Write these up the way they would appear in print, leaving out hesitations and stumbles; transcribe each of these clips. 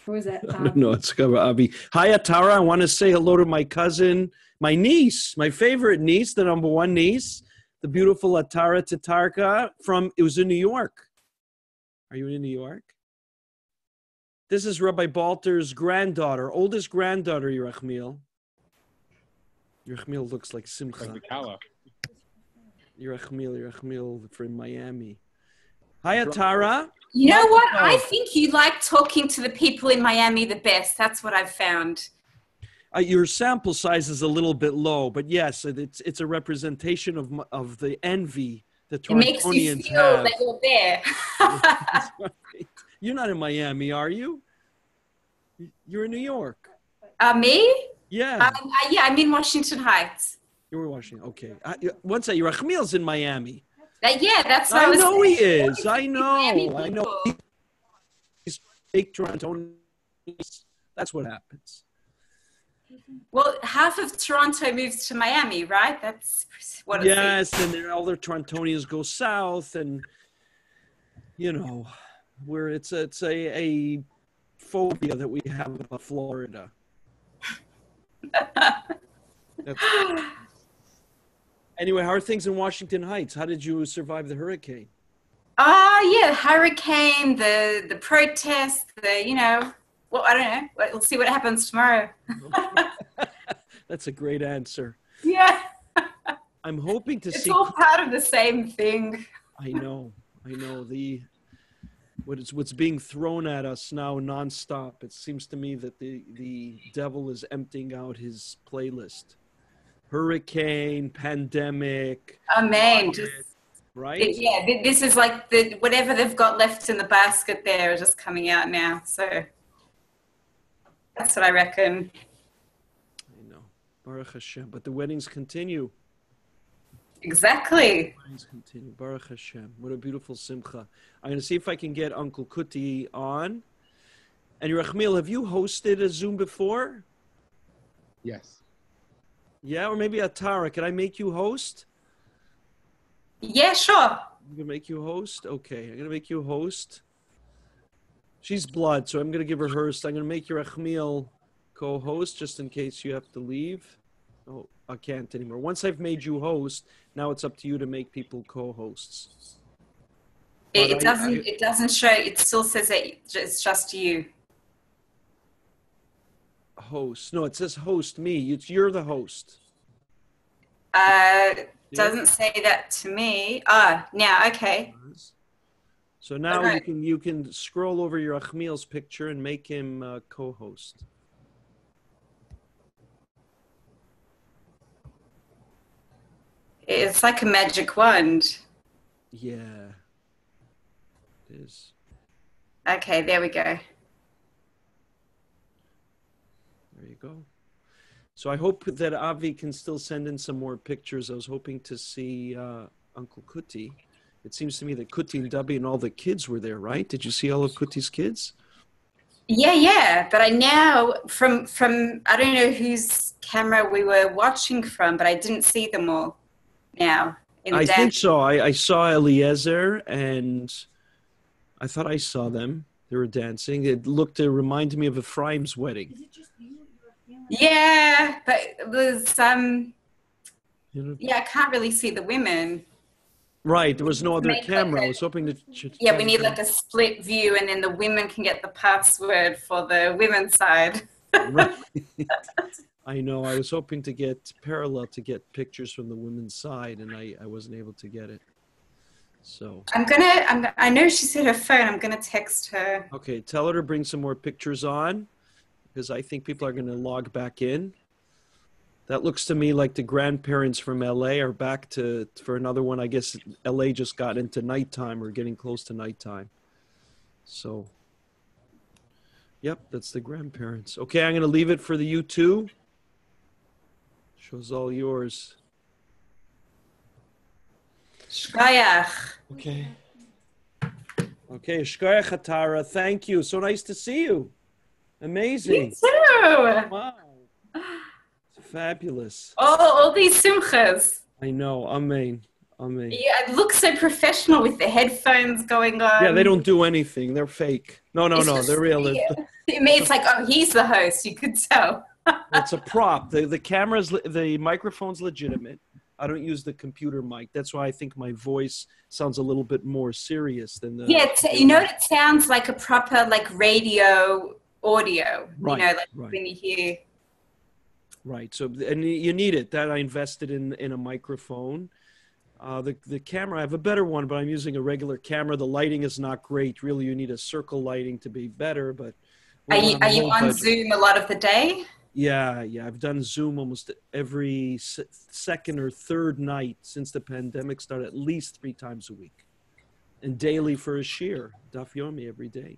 Or was that? No, it's Avi. Hi, Atara. I want to say hello to my cousin, my niece, my favorite niece, the number one niece, the beautiful Atara Tatarka it was in New York. Are you in New York? This is Rabbi Balter's granddaughter, oldest granddaughter, Yerachmiel. Yerachmiel looks like Simcha. Like the Kala. Yerachmiel from Miami. Hi, Atara. You know what? I think you like talking to the people in Miami the best. That's what I've found. Your sample size is a little bit low, but yes, it's a representation of the envy the Torontonians have. It makes you feel that you're there. You're not in Miami, are you? You're in New York. Me? Yeah. Yeah, I'm in Washington Heights. You're in Washington. Okay. One second, Yerachmiel's in Miami. Yeah, that's what I was know saying. He is. I know. He's fake Torontonians. That's what happens. Well, half of Toronto moves to Miami, right? That's what it is. Yes, and then all the Torontonians go south, and you know, where it's a phobia that we have about Florida. Anyway, how are things in Washington Heights? How did you survive the hurricane? Yeah, hurricane, the protest, well, I don't know. We'll see what happens tomorrow. That's a great answer. Yeah. I'm hoping to see. It's all part of the same thing. I know. What's being thrown at us now nonstop. It seems to me that the devil is emptying out his playlist. Hurricane, pandemic. Amen. Right? This is like whatever they've got left in the basket there is just coming out now. So that's what I reckon. I know. Baruch Hashem. But the weddings continue. Exactly. Weddings continue. Baruch Hashem. What a beautiful simcha. I'm going to see if I can get Uncle Kuti on. And Yerachmiel, have you hosted a Zoom before? Yes. Yeah, or maybe Atara. Can I make you host? Yeah, sure. I'm going to make you host? Okay, I'm going to make you host. She's blood, so I'm going to give her hers. I'm going to make Yerachmiel co-host just in case you have to leave. Oh, I can't anymore. Once I've made you host, now it's up to you to make people co-hosts. It doesn't show. It still says that it's just you. Host. No, it says host me. You're the host. Doesn't say that to me. Now, okay. So now you can scroll over your Achmiel's picture and make him co-host. It's like a magic wand. Yeah. It is. Okay, there we go. There you go. So I hope that Avi can still send in some more pictures. I was hoping to see Uncle Kuti. It seems to me that Kuti and Dubby and all the kids were there, right? Did you see all of Kuti's kids? Yeah. But I now from I don't know whose camera we were watching from, but I didn't see them all now in the I think dance. so. I saw Eliezer, and I thought I saw them. They were dancing. It looked to remind me of Ephraim's wedding. Yeah, but there's You know? yeah, I can't really see the women. Right. There was no other Make like camera. I a- was hoping to. Yeah, we need like a split view, and then the women can get the password for the women's side. Right. I know. I was hoping to get parallel to get pictures from the women's side, and I wasn't able to get it. So. I know she's at her phone. I'm gonna text her. Okay, tell her to bring some more pictures on, because I think people are going to log back in. That looks to me like the grandparents from LA are back for another one. I guess LA just got into nighttime or getting close to nighttime. So, yep, that's the grandparents. Okay, I'm going to leave it for the U2. Show's all yours. Shkayach. Okay. Okay, Shkoyach Hatara, thank you. So nice to see you. Amazing. Me too. Wow. It's fabulous. All these simchas. I know. Amen. Amen. Yeah, it looks so professional with the headphones going on. Yeah, they don't do anything. They're fake. No, It's no, just- they're real. yeah. I mean, it's like, oh, he's the host. You could tell. It's a prop. The camera's, the microphone's legitimate. I don't use the computer mic. That's why I think my voice sounds a little bit more serious than the. Yeah, you know, it sounds like a proper like radio audio. Right, You know, like right. when you hear. Right. So, and you need it. That I invested in a microphone. The camera, I have a better one, but I'm using a regular camera. The lighting is not great. Really, you need a circle lighting to be better. But Are you on budget. Zoom a lot of the day? Yeah. I've done Zoom almost every second or third night since the pandemic started, at least 3 times a week, and daily for a shear, daf yomi every day.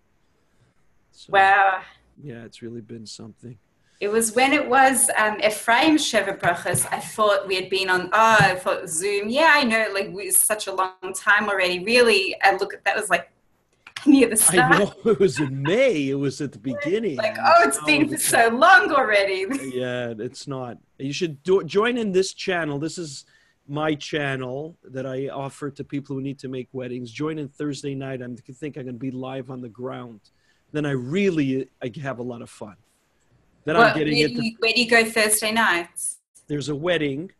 So, Wow. yeah, it's really been something. It was when it was Ephraim Sheva Brachas, I thought we had been on, I thought Zoom. Yeah, I know, like, it was such a long time already. Really, I look at that was like near the I start. know it was in May. It was at the beginning. Like, oh, it's been for so long already. Yeah, it's not. You should join in this channel. This is my channel that I offer to people who need to make weddings. Join in Thursday night. I think I'm going to be live on the ground. Then I have a lot of fun. Then I'm getting where do you go Thursday nights? There's a wedding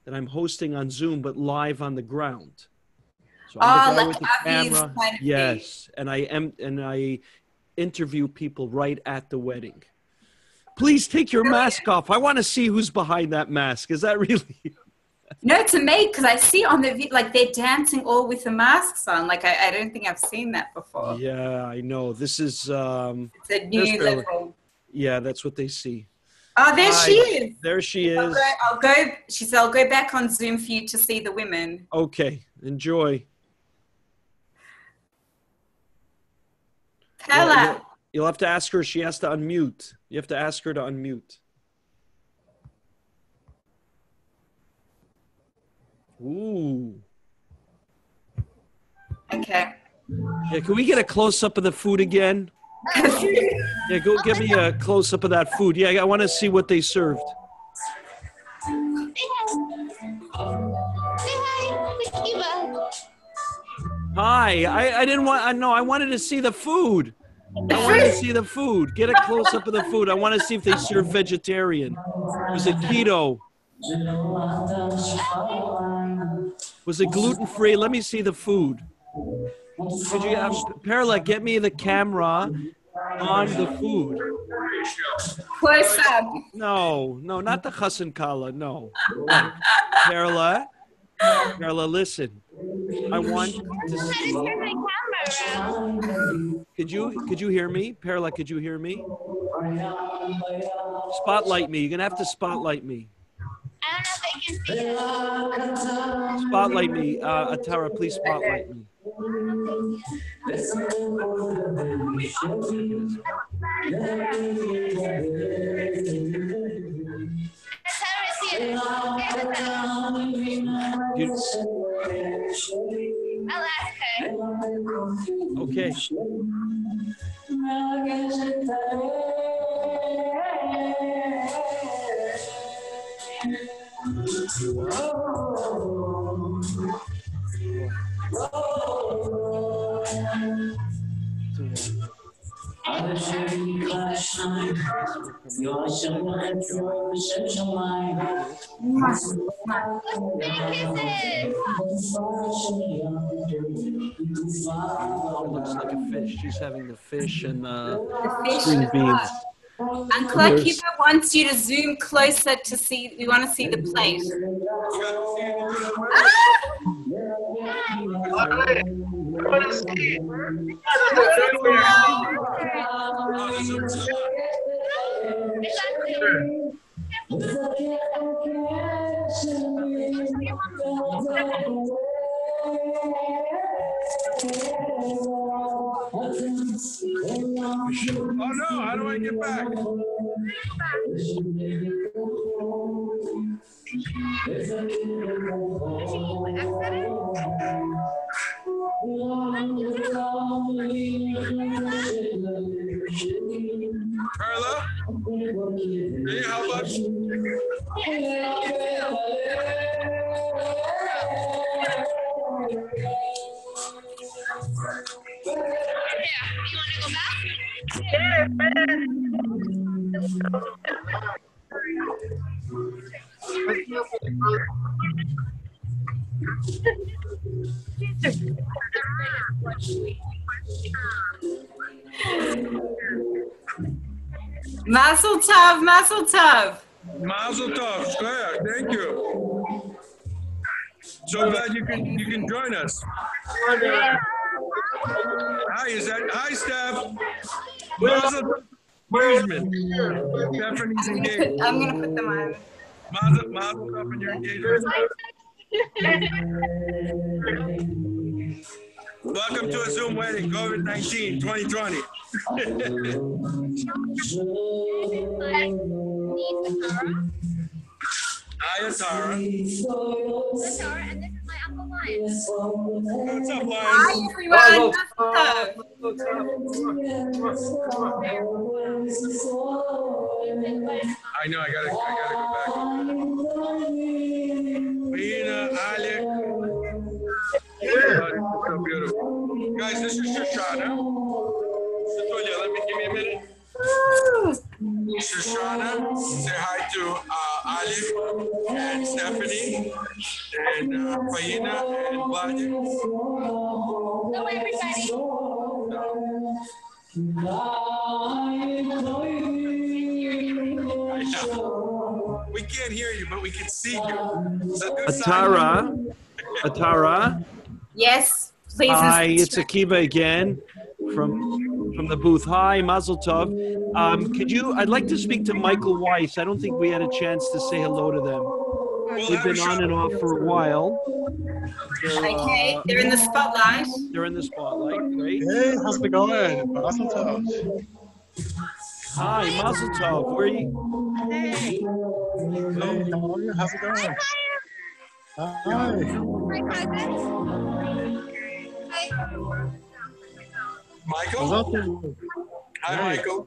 that I'm hosting on Zoom, but live on the ground. So Oh, I'm the guy like with the Avi's camera. kind of Yes, and I interview people right at the wedding. Please take your mask off. I want to see who's behind that mask. Is that really? No, to me, because I see on the video, like they're dancing all with the masks on. Like I don't think I've seen that before. Yeah, I know. This is. It's a There's new Bella. level. Yeah, that's what they see. Oh, there Hi. she is. There she is. I'll go. She said, "I'll go back on Zoom for you to see the women." Okay, enjoy. Pella. You'll have to ask her. She has to unmute. You have to ask her to unmute. Ooh. Okay. Yeah, can we get a close-up of the food again? Yeah, go give me a close-up of that food. Yeah, I want to see what they served. Hi, I didn't want, no, I wanted to see the food. I wanted to see the food. Get a close-up of the food. I want to see if they serve vegetarian. Was it keto? Was it gluten-free? Let me see the food. Could you, Perla, get me the camera on the food. Close up. No, not the chassan kala, no. Perla, listen. I want to see. Could you hear me? Perla, could you hear me? Spotlight me. You're going to have to spotlight me. I don't know if I can see it. Spotlight me. Atara, please spotlight me. That's how I see it. You- I'll ask her. Okay. It looks like a fish. She's having the fish and the The fish. string beans. Uncle Akiva wants you to zoom closer to see. We want to see the plate. Oh no, how do I get back? Carla, can you help us? Mazel tov, mazel tov. Mazel tov, Square, thank you. So glad you can join us. Hi, Steph. Mazel tov. Stephanie's engaged. I'm gonna put them on. Mazel tov in your engagement. Welcome to a Zoom wedding, COVID-19 2020. Hi, Atara. And this is my Uncle Lion. What's up, Lion? Hi, everyone. I know, I gotta go back. Lena, Alec. So beautiful. Guys, this is Shoshana. Satolia, give me a minute. Shoshana, say hi to Alec and Stephanie and Faina and Vlad. Hello, everybody. I know. We can't hear you, but we can see you. So Atara. Yes, please. Hi, it's Akiva again from the booth. Hi, Mazel Tov. I'd like to speak to Michael Weiss. I don't think we had a chance to say hello to them. They've been on and off for a while. They're in the spotlight. They're in the spotlight. Great. Hey, how's it going? Mazel tov. Hi, Mazel Tov. Where are you? Hey, how are you? How's it going? Hi. Michael? Hi, Michael.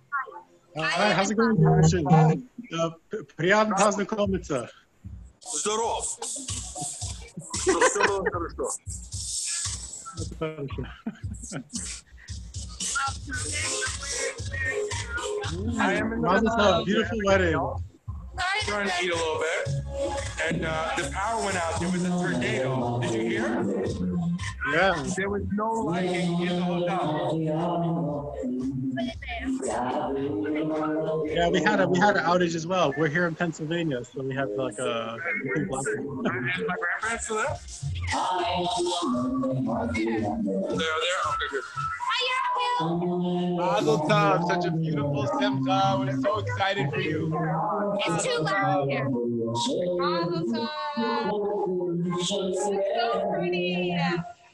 Hi, how's it going, GERSHON? Приятно познакомиться. Здоров. I am in Mazel tov, beautiful wedding. trying to eat a little bit, and the power went out. There was a tornado. Did you hear? Yeah. There was no lighting in the hotel. Yeah, we had an outage as well. We're here in Pennsylvania, so we had like a complete blackout. And my grandparents still there? They're there? Okay, good. Mazel tov, such a beautiful simcha. We're so excited for you. It's too loud here. Mazel tov. It's so pretty.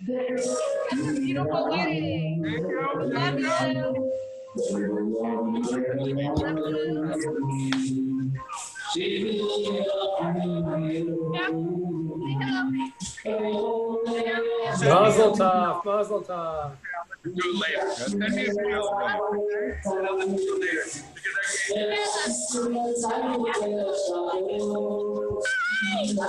It's a beautiful wedding. Love you. Mazel tov, mazel tov. Do it later. Send me a bill later. I'll do it later. Thanks for all the footage. Thank you for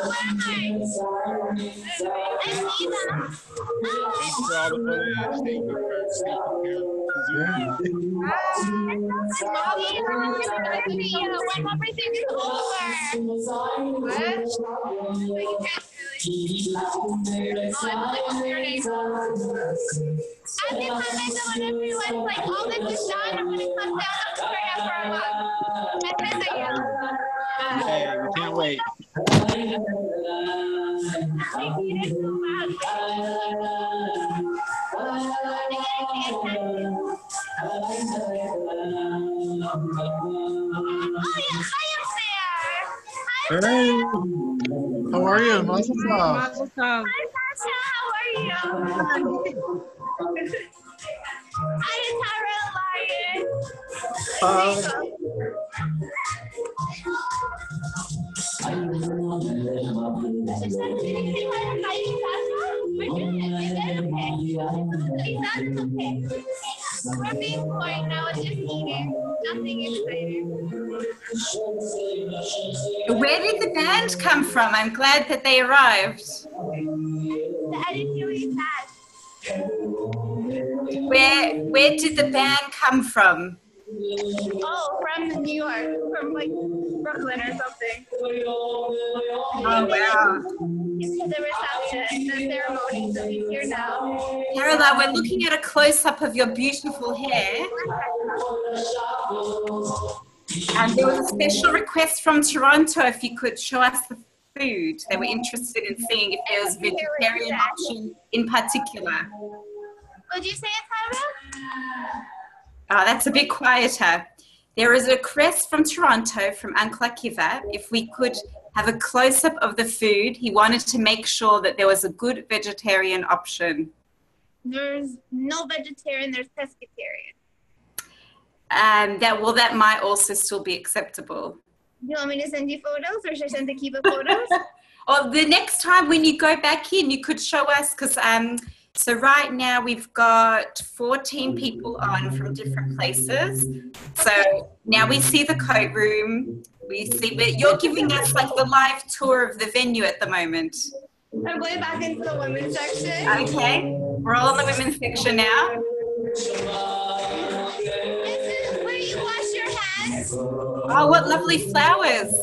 speaking to Every time I know when everyone's like, all this is done, I'm gonna come down and turn up for a month. And then I am. Okay, we can't wait. Oh yes, I am there. Hey, how are you? Mazel tov. Hi Sasha, how are you? Hi Tara Lion. We're being boring now, it's just eating. Nothing exciting. Where did the band come from? I'm glad that they arrived. I didn't hear what you said. Where did the band come from? Oh, from New York, from like Brooklyn or something. Oh, wow. To the reception, the ceremony, so he's here now. Carola, we're looking at a close-up of your beautiful hair. And there was a special request from Toronto if you could show us the food. They were interested in seeing if there was a vegetarian option in particular. Would you say it, Tyra? Oh, that's a bit quieter. There is a request from Toronto, from Uncle Akiva, if we could have a close-up of the food. He wanted to make sure that there was a good vegetarian option. There's no vegetarian, there's pescatarian. That might also still be acceptable. Do you want me to send you photos, or should I send the Kiva photos? Or the next time when you go back in, you could show us, because so right now we've got 14 people on from different places. So now we see the coat room. We see, but you're giving us like the live tour of the venue at the moment. I'm going back into the women's section. Okay, we're all in the women's section now. This is where you wash your hands. Oh, what lovely flowers.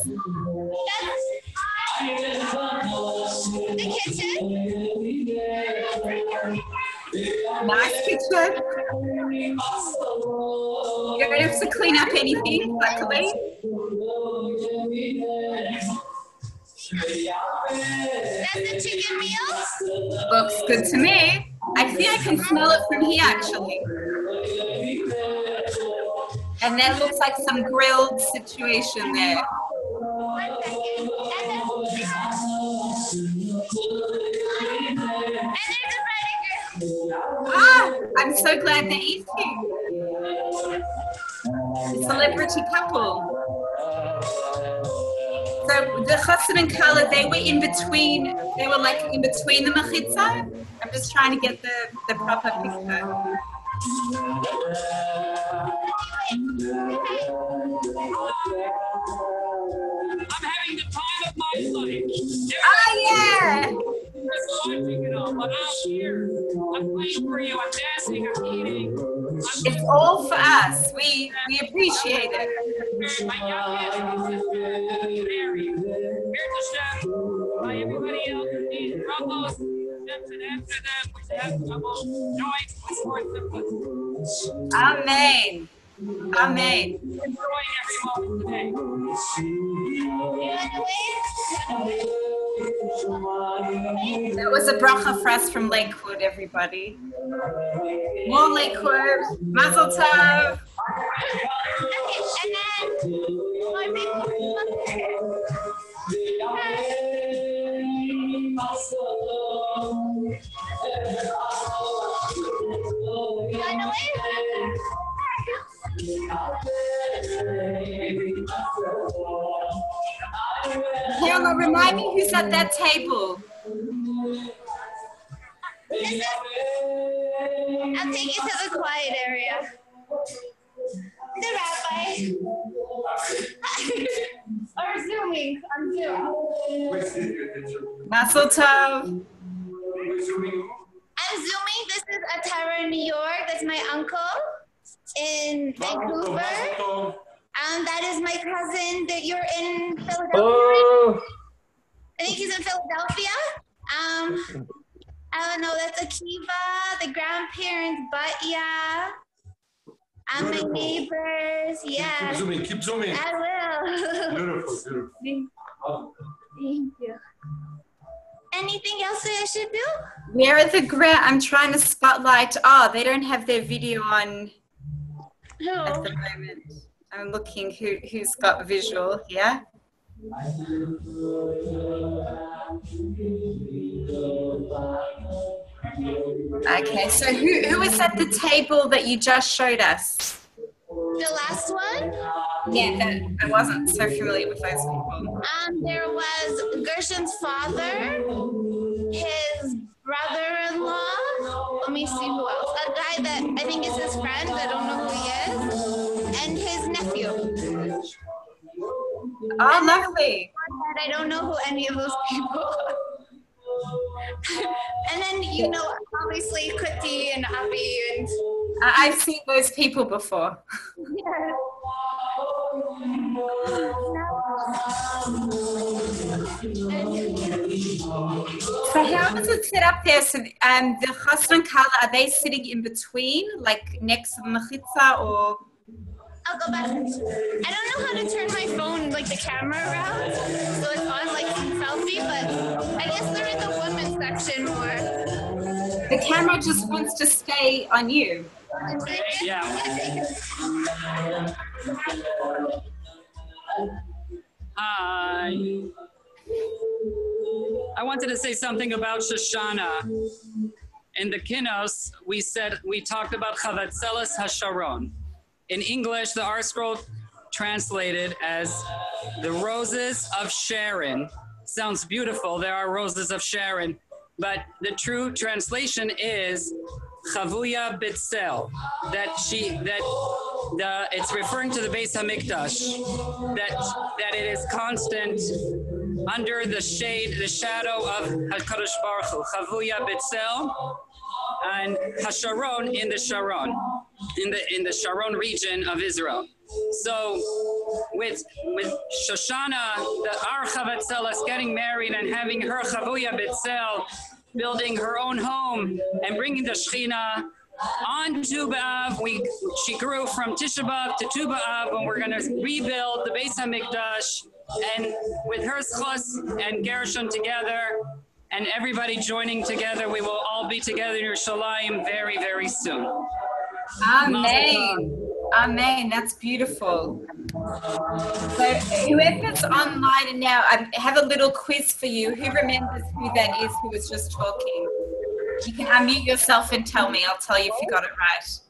The kitchen. Nice kitchen. You don't have to clean up anything, luckily. That's the chicken meal. Looks good to me. I think I can smell it from here, actually. And that looks like some grilled situation there. 1 second. And there's a bread and grill. Ah, I'm so glad they're eating. The celebrity couple. So the Chassan and Kala, they were in between the machitza. I'm just trying to get the proper picture. I'm having the time of my life. Oh, yeah. But I'm here. I'm playing for you. I'm dancing. I'm eating. It's all for us. We appreciate it. My youngest is married. Here's the chef. By everybody else, these brothers, chefs, and after them, we should have double joints with sports and food. Amen. Amen. Enjoying every moment today. That was a bracha for us from Lakewood, everybody. More Lakewood. Mazel tov. Carola, remind me who's at that table. I'll take you to the quiet area. The rabbi. Or zooming on Zoom. Mazel tov. I'm zooming. This is Atara in New York. That's my uncle in Vancouver. That is my cousin that you're in Philadelphia. Oh, I think he's in Philadelphia. I don't know. That's Akiva, the grandparents, Batya. And my neighbors. Yeah. Keep zooming, keep zooming. I will. Beautiful, beautiful. Thank you. Anything else that I should do? Where are the I'm trying to spotlight. Oh, they don't have their video on at Who? the moment. I'm looking who's got visual here. Okay, so who was at the table that you just showed us? The last one? Yeah, I wasn't so familiar with those people. There was Gershon's father, his brother-in-law. Let me see who else. A guy that I think is his friend. I don't know who he is. And his nephew. Oh, lovely. I don't know who any of those people are. And then, you know, obviously Kuti and Avi and... I've seen those people before. Yeah. So how is it set up there? So the Chassan and Kala, are they sitting in between, like next to the Mechitza, or? I'll go back. I don't know how to turn my phone, like the camera around, so it's on like selfie, but I guess they're in the women's section more. The camera just wants to stay on you. Yeah. Hi. I wanted to say something about Shoshana. In the Kinos, we talked about Chavatzelas HaSharon. In English, the R scroll translated as the roses of Sharon. Sounds beautiful. There are roses of Sharon, but the true translation is Chavuya Bitzel. It's referring to the Beis Hamikdash. That it is constant under the shade, the shadow of Hakadosh Baruch Hu. Chavuya Bitzel. And Hasharon in the Sharon, in the Sharon region of Israel. So with Shoshana, the Ar Chavatzel is getting married and having her Chavuya Bitzel, building her own home and bringing the Shechina on Tu B'Av. She grew from Tisha B'Av to Tu B'Av when we're going to rebuild the Beis HaMikdash, and with her Schos and GERSHON together, and everybody joining together, we will all be together in Yerushalayim very, very soon. Amen. Amen. That's beautiful. So whoever's online now, I have a little quiz for you. Who remembers who that is who was just talking? You can unmute yourself and tell me. I'll tell you if you got it right.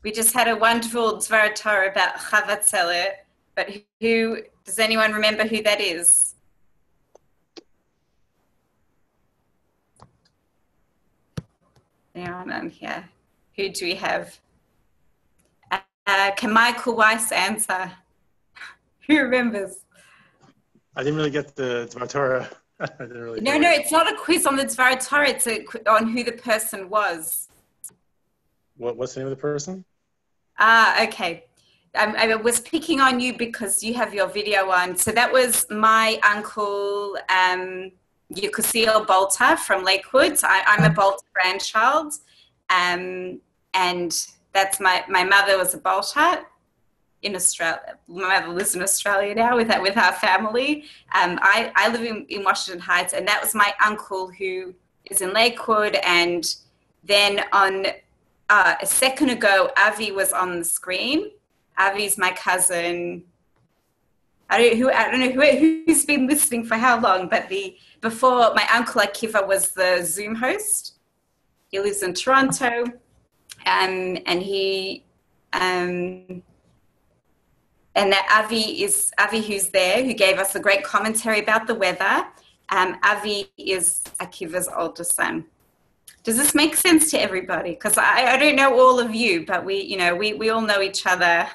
We just had a wonderful Dvar Torah about Chavatzelet, but does anyone remember who that is? I'm here. Who do we have? Can Michael Weiss answer? Who remembers? I didn't really get the Dvar Torah. I didn't really. No, it's not a quiz on the Dvar Torah. It's on who the person was. What's the name of the person? Okay. I was picking on you because you have your video on. So that was my uncle, Yukosio Bolter from Lakewood. So I'm a Bolter grandchild, and that's my mother was a Bolter in Australia. My mother lives in Australia now with our family. I live in Washington Heights, and that was my uncle who is in Lakewood. And then on a second ago, Avi was on the screen. Avi's my cousin. I don't know who's been listening for how long, but before my uncle Akiva was the Zoom host. He lives in Toronto, and he and that Avi who's there, who gave us a great commentary about the weather. Avi is Akiva's older son. Does this make sense to everybody? Because I don't know all of you, but we all know each other,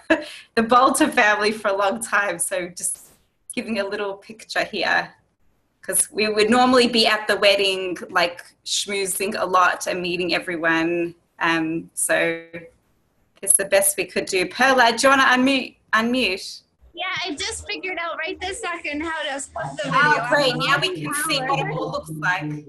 the Bolter family, for a long time. So just giving a little picture here, because we would normally be at the wedding, like schmoozing a lot and meeting everyone. So it's the best we could do. Perla, do you want to unmute? Yeah, I just figured out right this second how to split the video. Oh, great. Now we can see what it all looks like.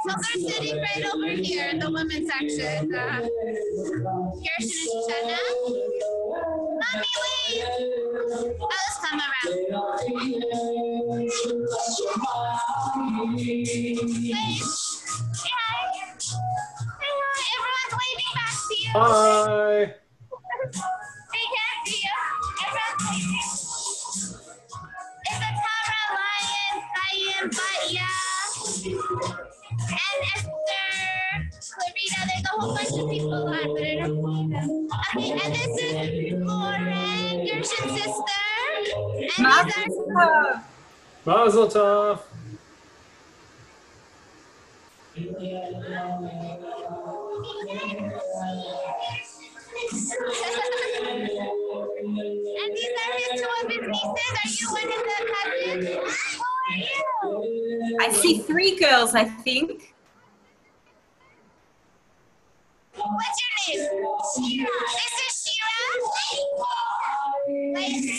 So they're sitting right over here in the women's section. GERSHON and SHOSHANA. Mommy, wait! Oh, let's come around. Wait. Say hi. Say hi. Everyone's waving back to you. Hi. They can't see you. Everyone's waving. It's a Tara, Lion, Diane, Batya, and Esther, Clarita. There's a whole bunch of people on, but I don't see them. Okay, and this is Lauren, GERSHON's sister. And these are Mazel tov. and these are his two of his nieces. Are you one of the cousins? Who are you? I see 3 girls, I think. What's your name? Shira. This is Shira. Wait, this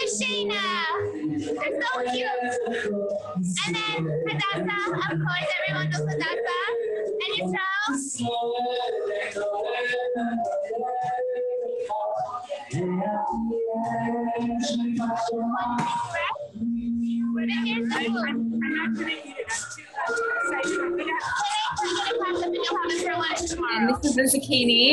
is Shayna. They're so cute. And then Hadassah, of course, everyone knows Hadassah. And yourself? And here's the food. And this is the zucchini.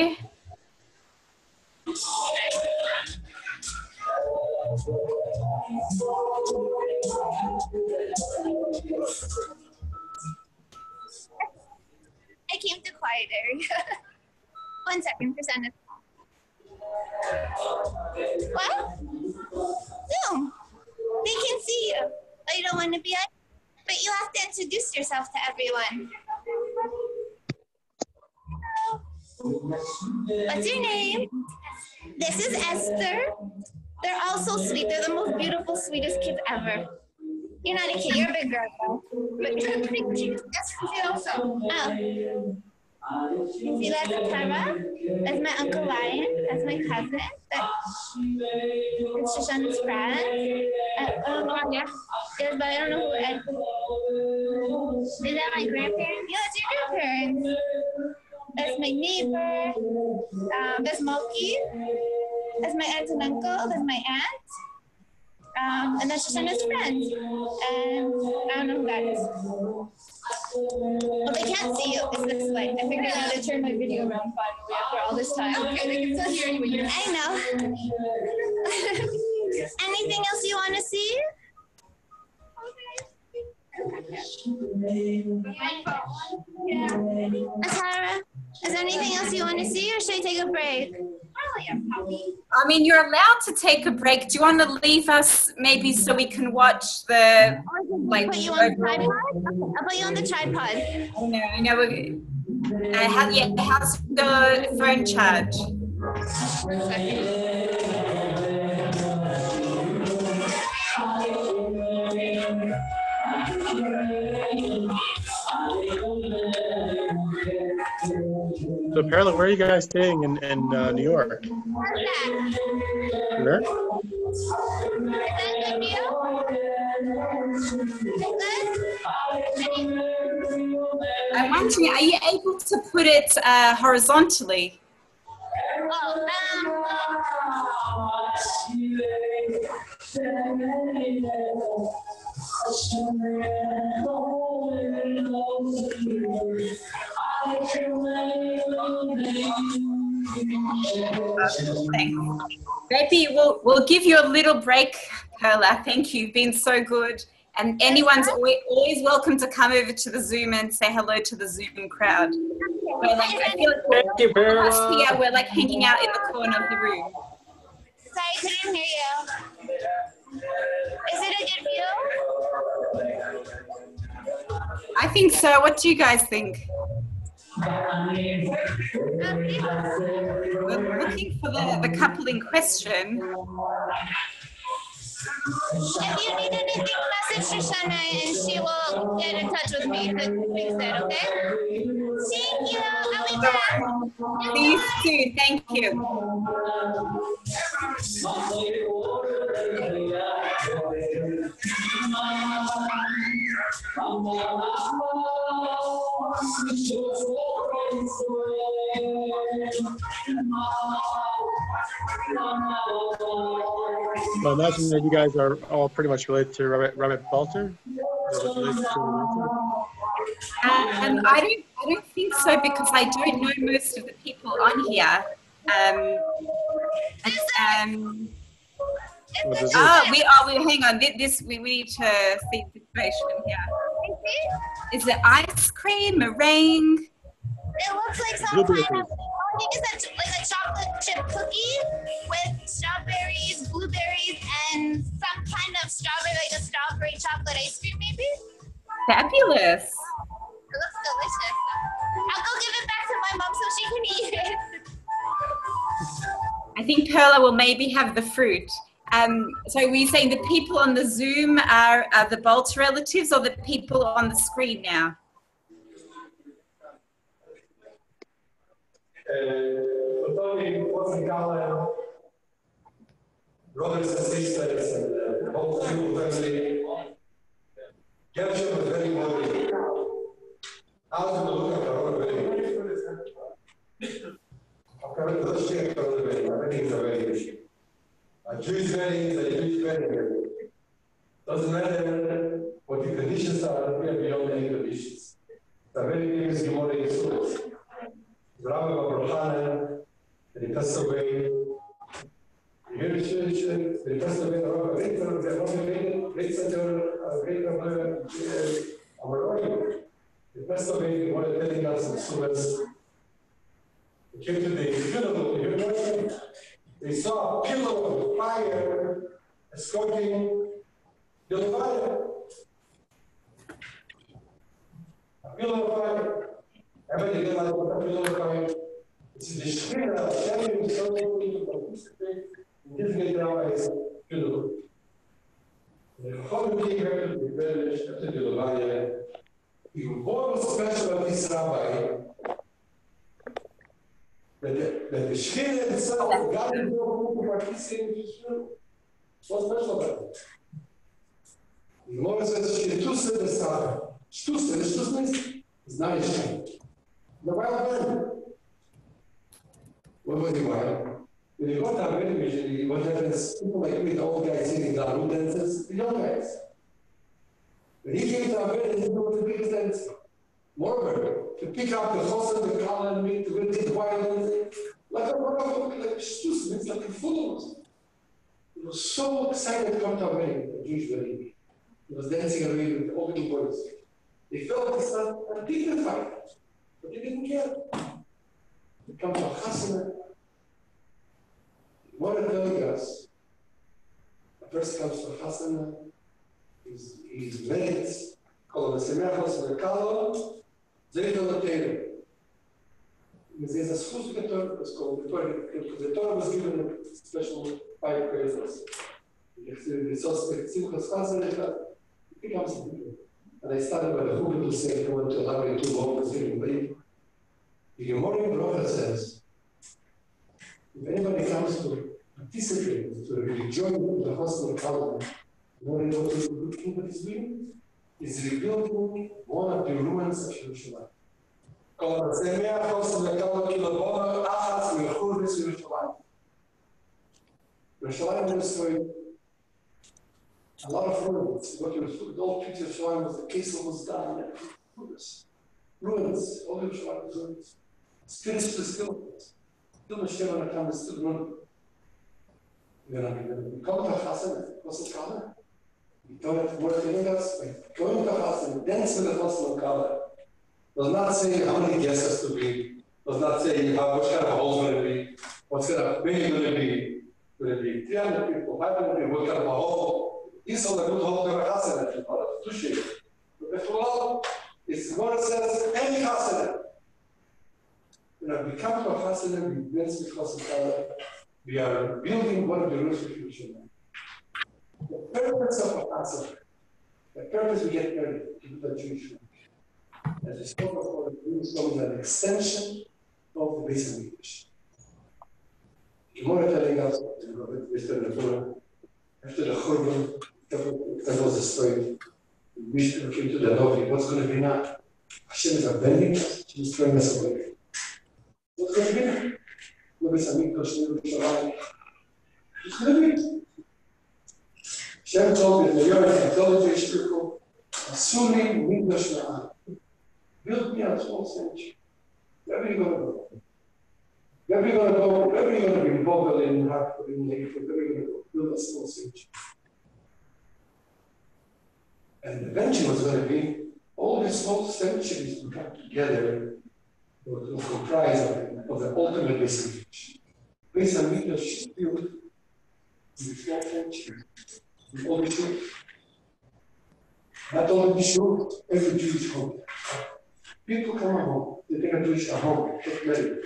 I came to quiet area. 1 second, Christina. What? No. They can see you. Oh, you don't want to be on? But you have to introduce yourself to everyone. What's your name? This is Esther. They're all so sweet. They're the most beautiful, sweetest kids ever. You're not a kid. You're a big girl, though. But you're pretty cute. That's cute also. Oh. See, that's Tara. That's my Uncle Lion. That's my cousin. That's Shoshana's friend. Yeah. Yes, but I don't know who. Is that my grandparents? Yeah, it's your grandparents. That's my neighbor. That's Moki. That's my aunt and uncle. That's my aunt. And that's Shoshana's friend. And I don't know who that is. Well, they can't see you. It's this way. I figured out how to turn my video around finally after all this time. Okay, they can still hear you when you're. I know. Anything else you want to see? Atara, is there anything else you want to see, or should I take a break? I mean, you're allowed to take a break. Do you want to leave us maybe so we can watch the, like, put you on the tripod? I'll put you on the tripod. I know. How's the phone charge? 1 second. So, Perla, where are you guys staying in New York? How's that? Where? Is that good view? I'm wondering, are you able to put it horizontally? Oh, Thanks. Maybe we'll give you a little break, Perla. Thank you. You've been so good. And anyone's always welcome to come over to the Zoom and say hello to the Zoom crowd. We're like, I feel like Thank you, Perla. here, we're like hanging out in the corner of the room. Sorry, I couldn't hear you. Is it a good view? I think so. What do you guys think? Okay. We're looking for the couple in question. If you need anything, message Shoshana and she will get in touch with me to fix it, okay? Thank you. I'll be back. See you soon. Thank you. I imagine that you guys are all pretty much related to Rabbi Balter. I don't think so because I don't know most of the people on here. We hang on. We need to see the situation here. Is it ice cream, meringue? It looks like some kind of, I think it's like a chocolate chip cookie with strawberries, blueberries, and some kind of strawberry, like a strawberry chocolate ice cream maybe? Fabulous. It looks delicious. I'll go give it back to my mom so she can eat it. I think Perla will maybe have the fruit. So were you saying the people on the Zoom are the Bolt relatives or the people on the screen now? Brothers and sisters and whole family, GERSHON was very worried. I was going to look at our wedding. I've got to check on the wedding. My weddings are very a Jewish wedding is a Jewish wedding. Doesn't matter what the conditions are, we are beyond any conditions. It's a very famous Gemara in Sukkot. Rabbi Abraham, and he passed away. The church, they passed away. The Rabbi Richter, the Rabbi they passed away. They wanted telling us in Sukkot. They came to the funeral. You know, they saw a pillar of fire escorting the fire. A pillar of fire. Everybody realized what a pillar of fire. It's the Shekhinah telling something to participate in giving it down as funeral. The whole thing happened to be very after the Levaya. Even more special of this rabbi. That the Shekhinah itself, God is going to participate in this funeral. What's special about it? The Gemara says, she tusse the Star. Stusse, the Stusse is not a shame. The wild man. What was the wild? When you go down usually, what happens, people like me, the old guys sitting down, who dances? The young guys. When he came to our wedding, he knew what the biggest dance. Moreover, to pick up the chosen, the collar, and to go take violence, like a Stusse, it's like a fool. He was so excited to come to our wedding, a Jewish wedding. He was dancing away with all the boys. They felt it's not undignified, but they didn't care. They come to a chasana. What are telling us? A person comes to a chasana, he's married, called a semechos merkalo, zayt on the table. There's a schus the Torah, it's called the Torah, because the Torah was given a special 5 prayers. The suspect simchas chasana, he becomes a people. And I started by the Chubah to say, I want to elaborate too long, because they can believe. The Gemara in Bracha says, if anybody comes to participate, to join the hospital calendar, in order to do what he's doing, is rebuilding one of the ruins of Yerushalayim. Called the Semea Hospital Calendar Kilobona Achas Mechurvis Yerushalayim. Yerushalayim was destroyed. A lot of ruins. What you with all pictures showing was the castle was done. Ruins. All you showing was ruins. Spiritual skills. Still the Shema Nakam is still running. We come to Hassan, what's the color? We don't work in us, we go into Hassan, dance with the Muslim color. Does not say how many guests to be, does not say how much kind of a hole going to be, what's kind of big going to be. Going to be 300 people, 500 people, what kind of a hole. These are the good holes of Hassan, to share. But before it's what it says, any Hassan. We come to a Hassan, we dance because of color. We are building one of the roots of future. The purpose of a Passover, the purpose we get married to the Jewish family. As we spoke before, the Jewish family is an extension of the basic English. Gemara telling us, after the Churban, that was the story. We came to the Novi, what's going to be now? Hashem is avenging us, He's throwing us away. What's going to be now? It's going to be. Shem told me, I told the Jewish people, assuming English now, build me a small sanctuary. Wherever you're going to go. Wherever you're going to go, wherever you're going to be involved in Hartford, in Lakewood, wherever you're going to go, build a small sanctuary. And eventually what's going to be, all these small sanctuaries will come together will comprise of the ultimate basic English. Basic English is built in the small sanctuary. All the truth. Not only the truth, every Jewish home. People come home, they take a Jewish home, get married,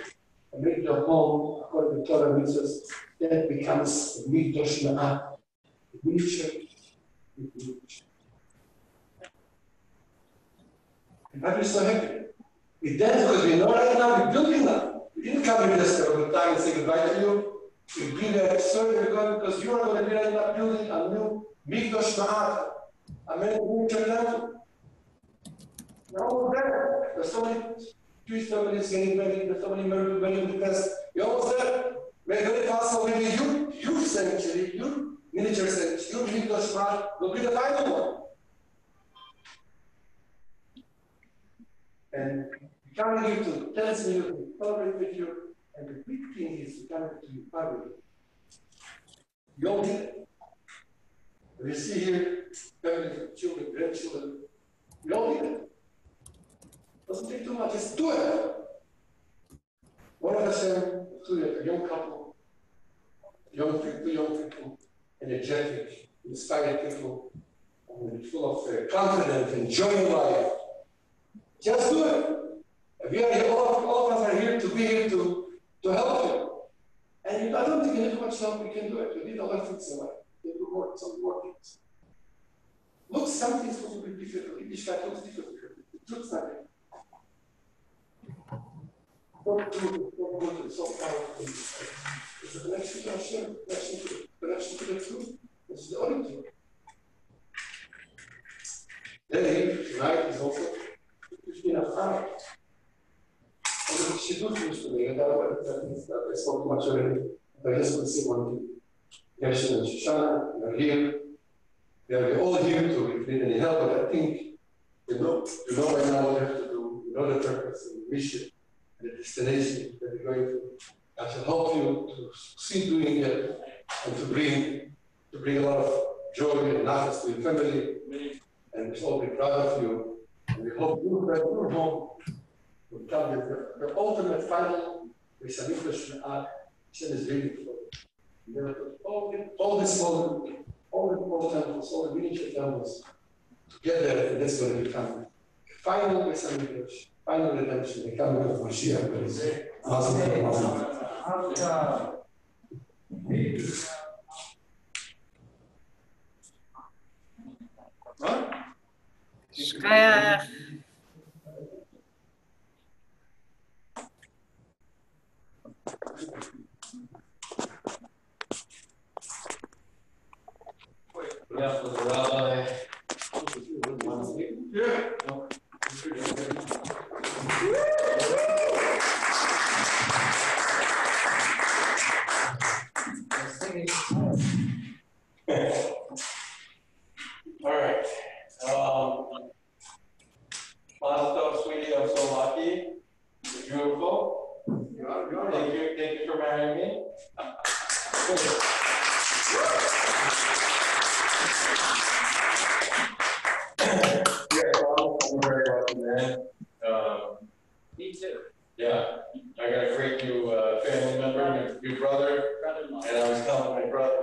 and make their home according to Torah mitzvahs. That becomes the Mikdash Na'ah, the miniature. And I'm so happy. We dance because we know right now we're building that. We didn't come here just for a time and say goodbye to you. We bring that story because you are going to be right now building a new Mikdash Na'ah, a miniature level. We're almost there. There's so many Jewish families getting married, there's so many married in the past. We're almost there. We're very possible maybe your sanctuary, your miniature sanctuary, your Mikdash Na'ah will be the final one. And we come here to tell us you, celebrate with you, and the big thing is to come to your family. You all did it. We see here families, children, grandchildren. We all did it. Doesn't take too much, just do it. One of us a young couple, young people, energetic, inspired people, and full of confidence and joy in life. Just do it. We are here, all of us are here to be here to help you. And I don't think you need much help, we can do it. We need a lot of things in life. We do more, some more things. Look, some things will be difficult. Each guy looks difficult. The truth's not there. Don't go to so powerful. It's a connection to Hashem, connection to the truth. It's the only truth. Then tonight is also it's been a fight. She do things to me, and I spoke much already. I just want to say one thing. GERSHON and SHOSHANA, we are here. We are all here to if you need any help, but I think you know right now what you have to do, you know the purpose and the mission and the destination that we're going to. I shall help you to succeed doing it and to bring a lot of joy and happiness to your family. And we shall be proud of you. And we hope you that your home will come with your ultimate final Mikdash Na'ah. Hashem is waiting for you. All the small temples, all the miniature temples together, and that's going to become final Mikdash, final redemption, the coming of Mashiach. Awesome.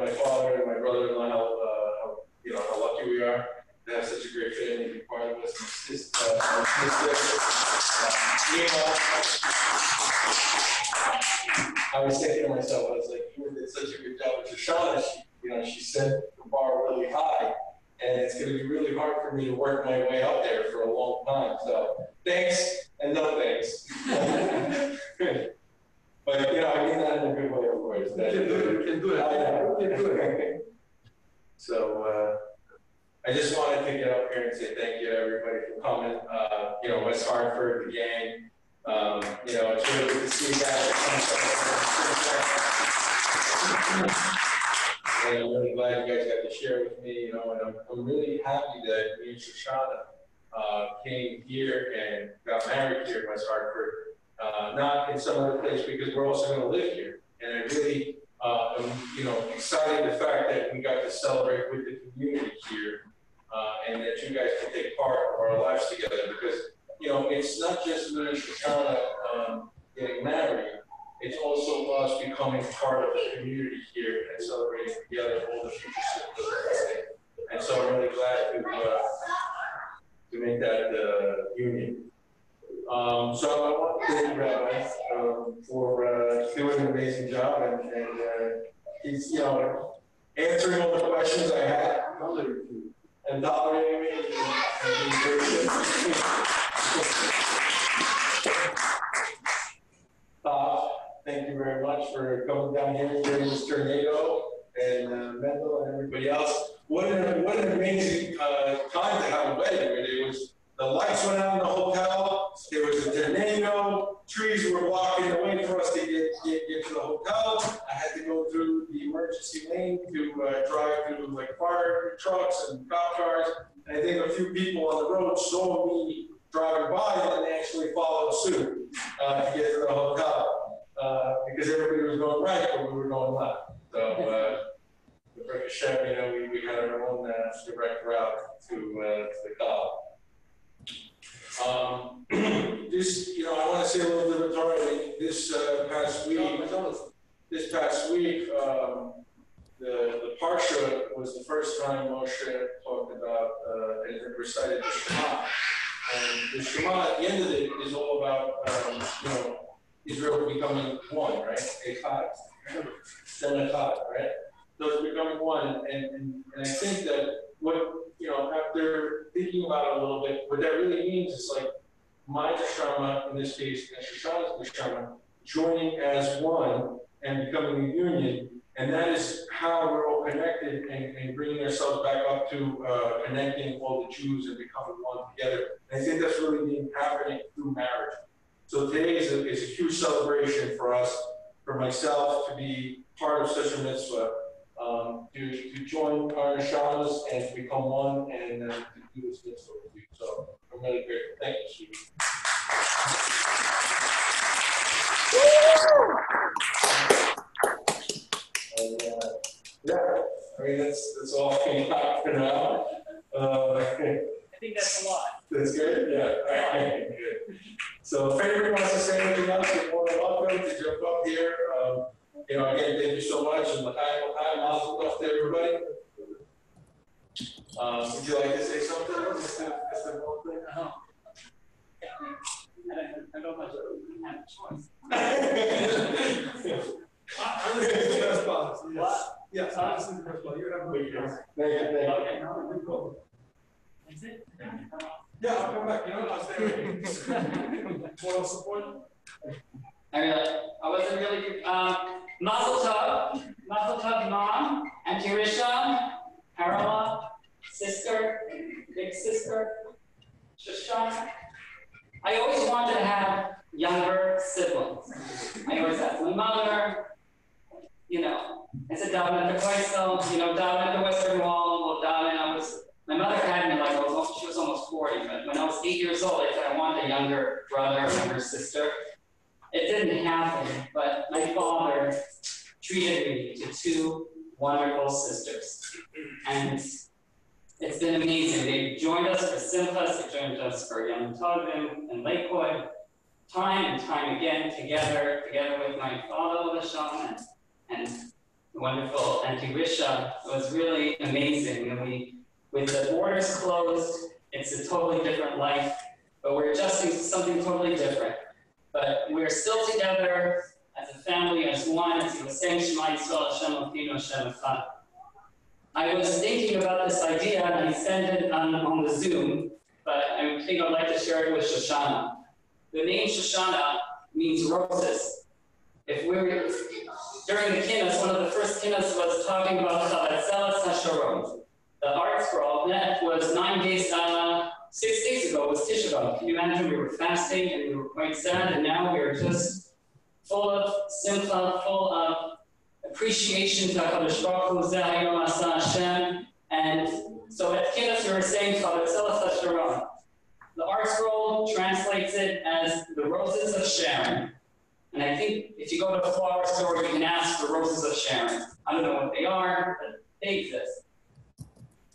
my father and my brother-in-law how lucky we are to have such a great family to be part of us. My sister, I was thinking to myself, I was like, you did such a good job with Shoshana. She set the bar really high, and it's going to be really hard for me to work my way up there for a long time. So thanks and no thanks. But I mean that in a good way, of course. You can do it. I know. You can do it. So I just wanted to get up here and say thank you to everybody for coming. West Hartford, the gang. It's really good to see you guys. And I'm really glad you guys got to share with me, and I'm really happy that me and Shoshana came here and got married here in West Hartford, not in some other place, because we're also going to live here. And I really am, excited the fact that we got to celebrate with the community here, and that you guys can take part of our lives together, because it's not just me and Shoshana getting married. It's also us becoming part of the community here and celebrating together all the future citizens. And so I'm really glad to make that union. So I want to thank Rabbi for doing an amazing job, and he's answering all the questions I had and tolerating me and being gracious. Thank you very much for coming down here during this tornado, and Mendel and everybody else. What an amazing time to have a wedding. The lights went out in the hotel. There was a tornado. Trees were blocking the way for us to get to the hotel. I had to go through the emergency lane to drive through fire trucks and cop cars. And I think a few people on the road saw me driving by and they actually followed suit to get to the hotel. Because everybody was going right, but we were going left. So, the Ricochet, we had our own direct route to the call. I want to say a little bit of authority. This past week, the Parsha was the first time Moshe talked about and recited the Shema. And the Shema, at the end of it, is all about, Israel becoming one, right? Echad, then Echad, right? So it's becoming one, and I think that after thinking about it a little bit, what that really means is my neshama, in this case, and Shoshana's neshama, joining as one and becoming a union, and that is how we're all connected and bringing ourselves back up to connecting all the Jews and becoming one together. And I think that's really been happening through marriage. So today is a huge celebration for us, for myself, to be part of such a mitzvah, to join our neshamas and to become one and to do this mitzvah with you. So I'm really grateful. Thank you, Steve. That's all I can talk for now. I think that's a lot. That's good? Yeah. All right. Good. So if anybody wants to say anything else, you're more than welcome to jump up here. Again, thank you so much. And mazel tov to everybody. Would you like to say something? Mr. Baldwin? I don't much have a choice. I'm going to say the best part. What? Yes, I'm listening to the first part. You have a good choice. Thank you. Okay, no, we go. Is it? Yeah, I'll come back. I'll stay with you. What else support? I wasn't really good. Mazel tov, mom, Auntie Risha, Carola, sister, big sister, Shoshana. I always wanted to have younger siblings. I always asked my mother, I said, down at the Coastal, down at the Western Wall, my mother had me she was almost 40, but when I was 8 years old, I said I wanted a younger brother, a younger sister. It didn't happen, but my father treated me to 2 wonderful sisters. And it's been amazing. They joined us for Simchas, they joined us for Yom Tovim and Lakewood, time and time again, together with my father, Lashon, and wonderful anti-Risha. It was really amazing. And with the borders closed, it's a totally different life, but we're adjusting to something totally different. But we're still together as a family, as one, as he was saying, Shema Yisrael Hashem Elokeinu Hashem Echad. I was thinking about this idea, and I sent it on the Zoom, but I think I'd like to share it with Shoshana. The name Shoshana means roses. During the kinnas, one of the first kinnas was talking about Chavatzelas HaSharon. The art scroll, that was 9 days, 6 days ago, was Tisha B'Av. Can you imagine? We were fasting and we were quite sad, and now we are just full of simcha, full of appreciation to HaKadosh Baruch Hu, Zeh Hayom Asa Hashem. And so at kinnas, we were saying Chavatzelas HaSharon. The art scroll translates it as the roses of Sharon. And I think if you go to a flower store, you can ask for roses of Sharon. I don't know what they are, but they exist.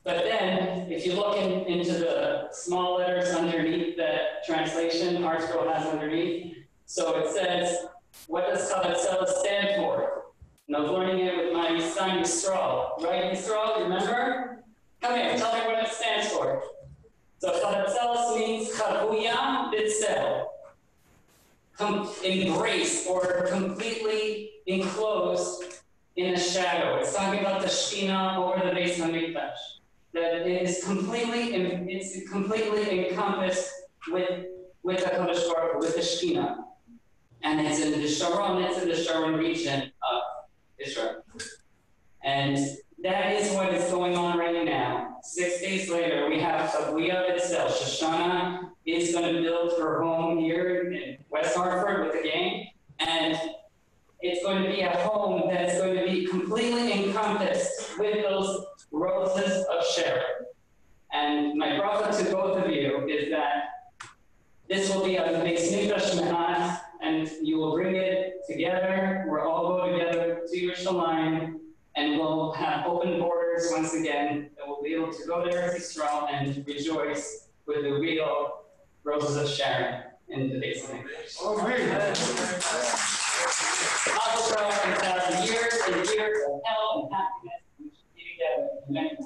But then, if you look into the small letters underneath that translation, art scroll has underneath, so it says, what does Chavatzelas stand for? And I was learning it with my son Yisrael. Right, Yisrael, you remember? Come here, tell me what it stands for. So Chavatzelas means Chavuya Bitzel. Embraced or completely enclosed in a shadow. It's talking about the Shekhinah over the Beis HaMikdash. That it is completely encompassed with the HaKadosh Baruch Hu, with the Shekhinah. And it's in the Sharon region of Israel. And that is what is going on right now. 6 days later, we have Chavuya Bitzel. Shoshana is going to build her home here in West Hartford with the gang. And it's going to be a home that's going to be completely encompassed with those roses of Sharon. And my bracha to both of you is that this will be a Beis Mikdash Me'at, and you will bring it together. We'll all go together to Yerushalayim, and we'll have open borders once again, and we'll be able to go there to Israel and rejoice with the real roses of Sharon in the Beis Mikdash. Oh, great. Mazel tov and 1,000 years and years of health and happiness. We should be together. Amen.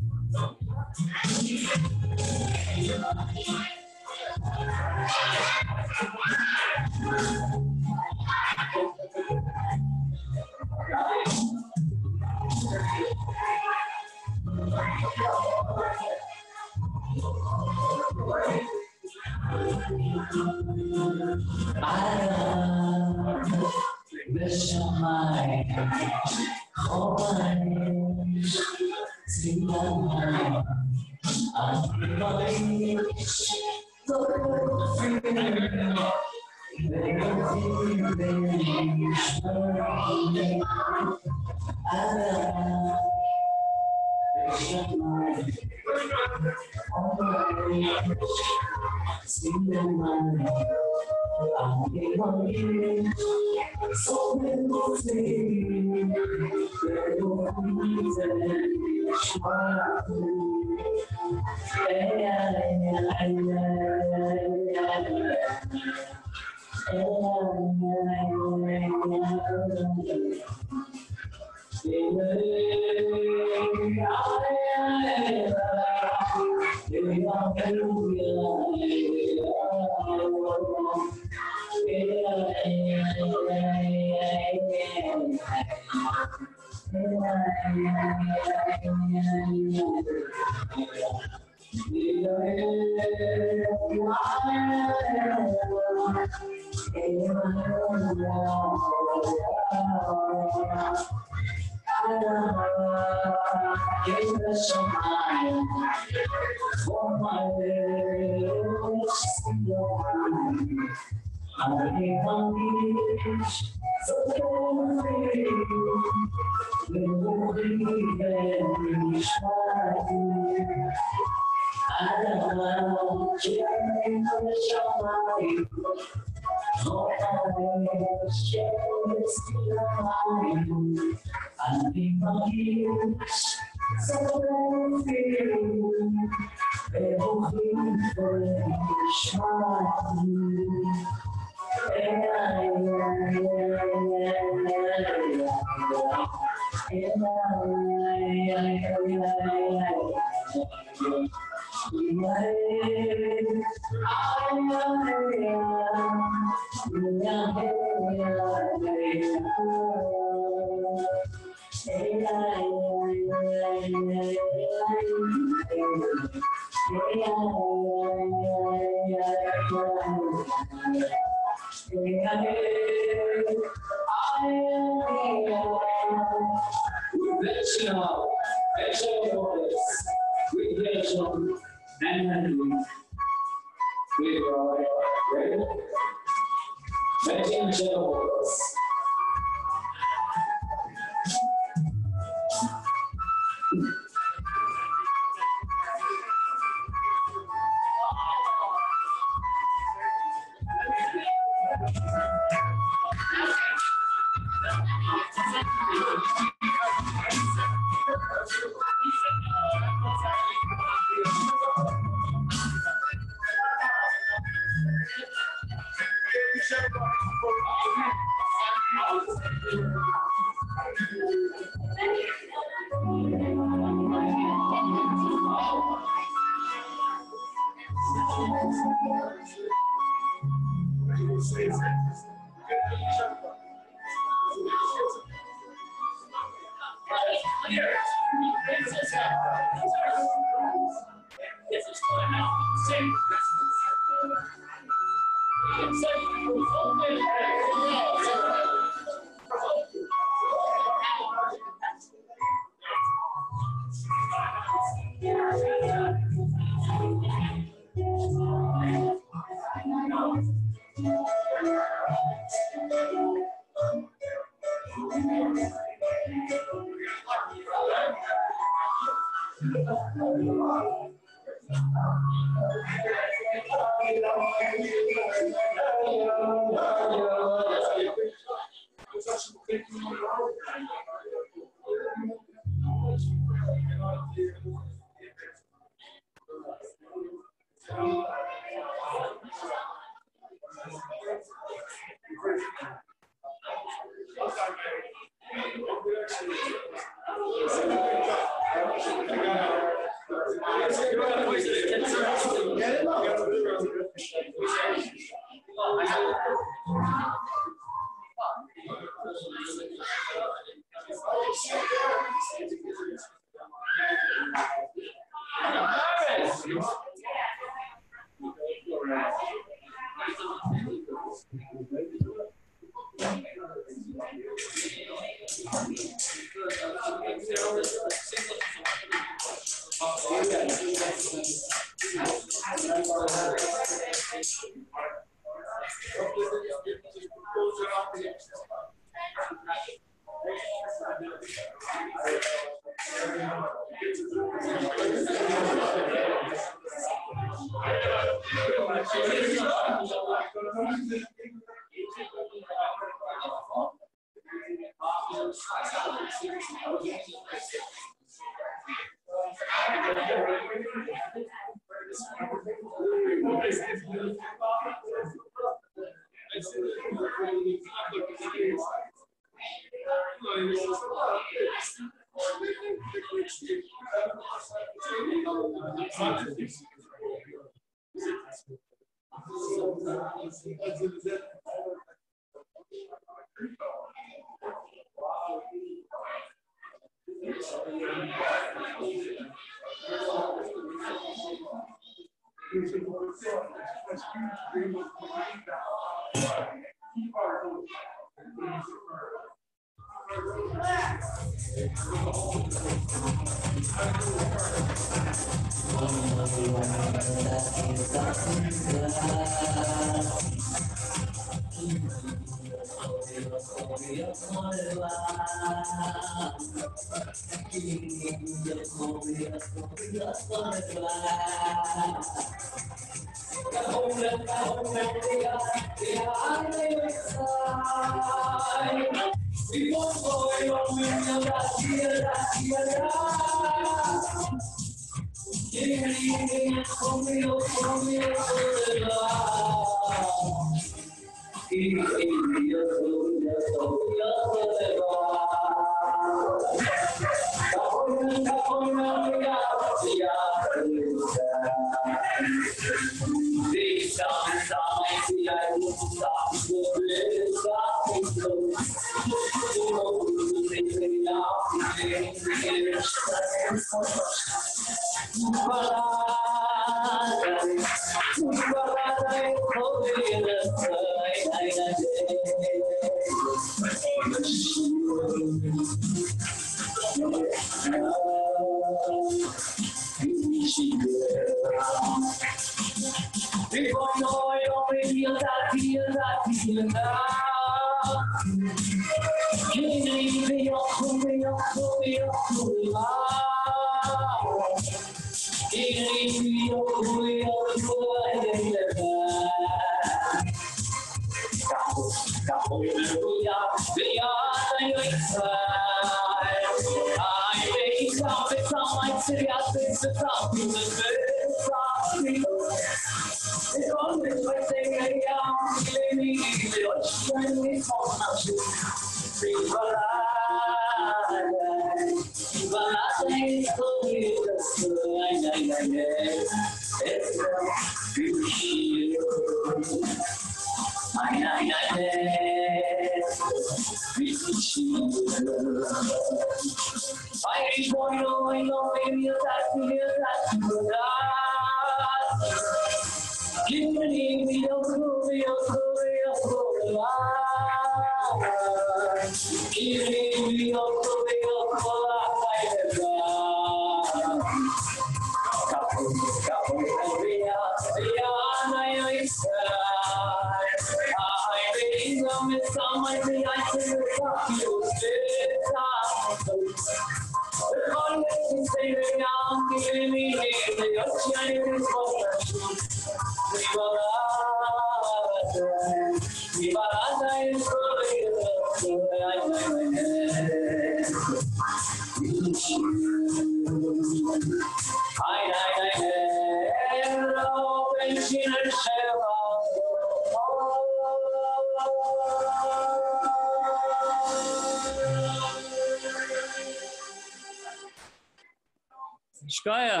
Shkaya,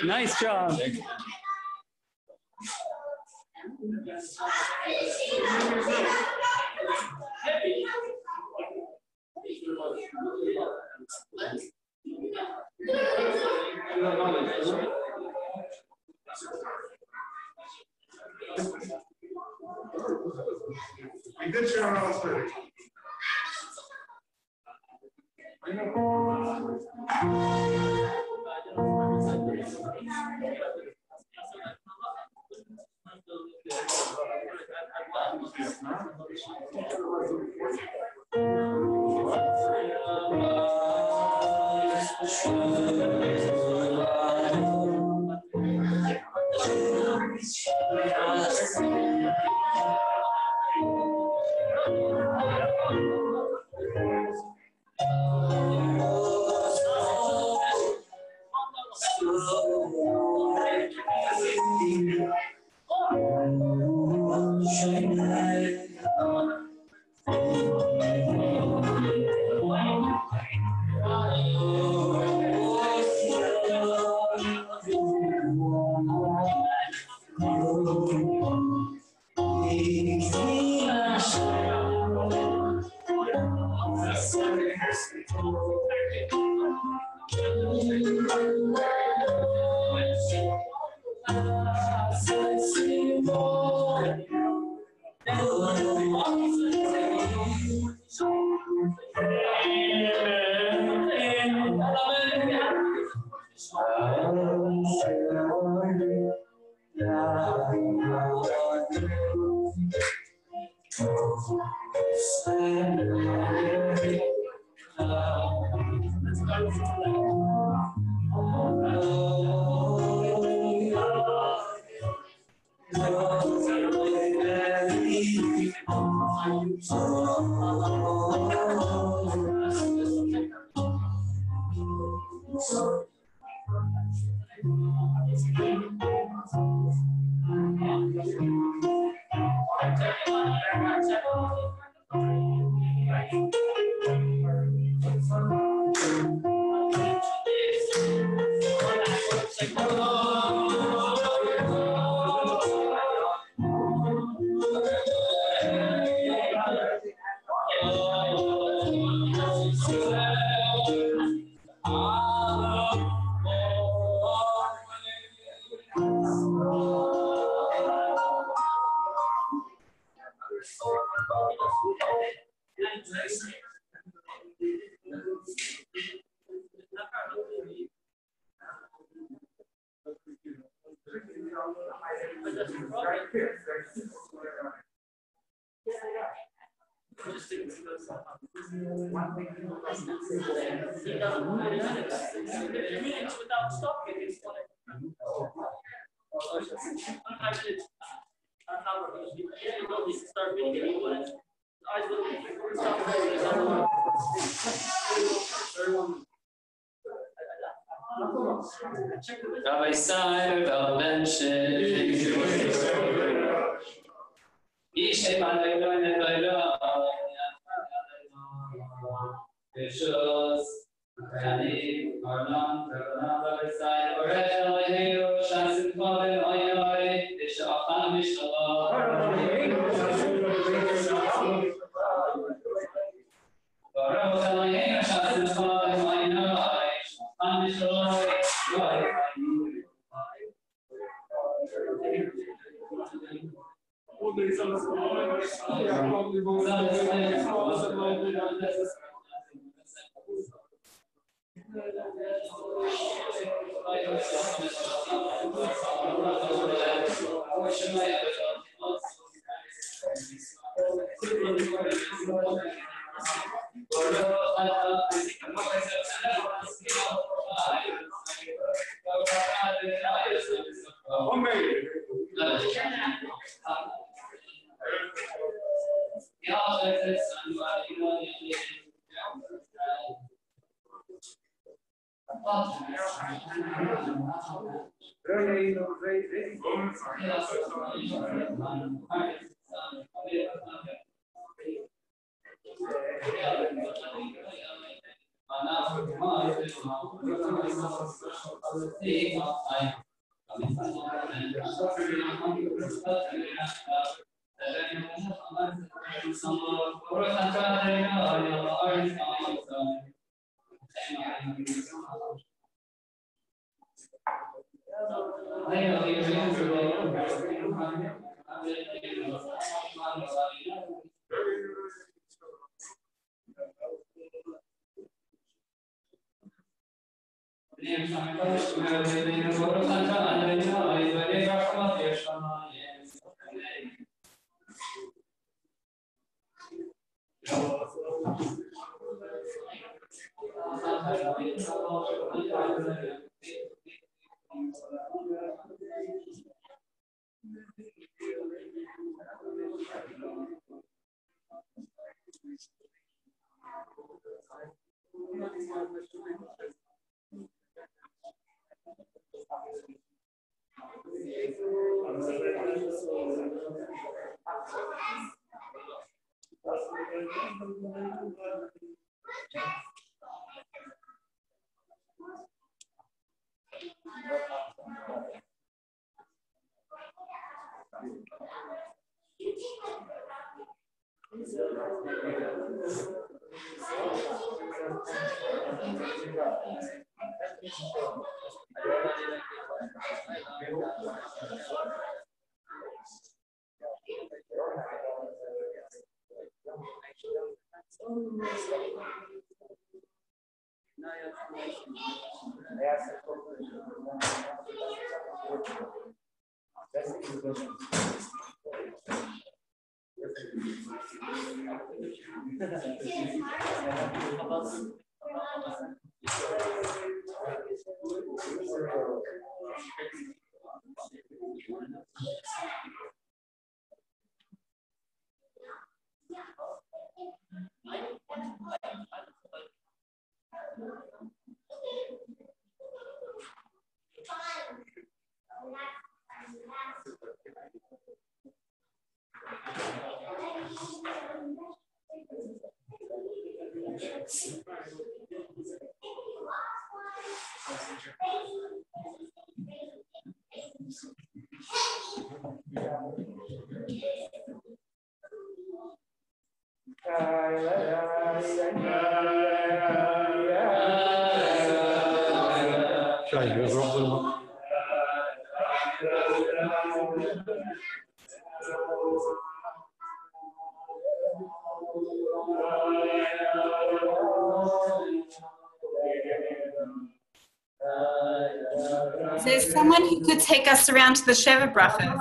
nice job. Good job. Rabbi Sire, Is there someone who could take us around to the Sheva Brachas?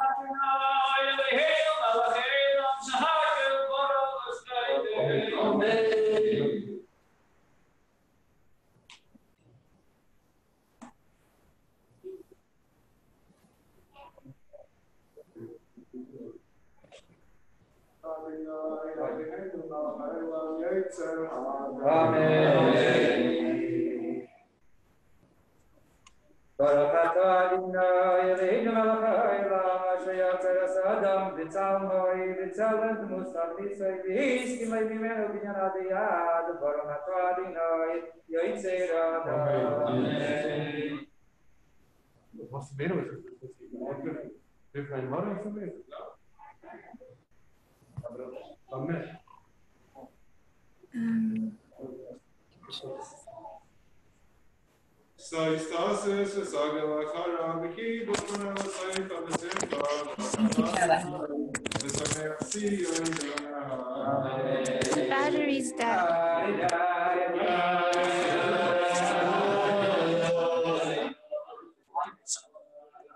The battery's dead.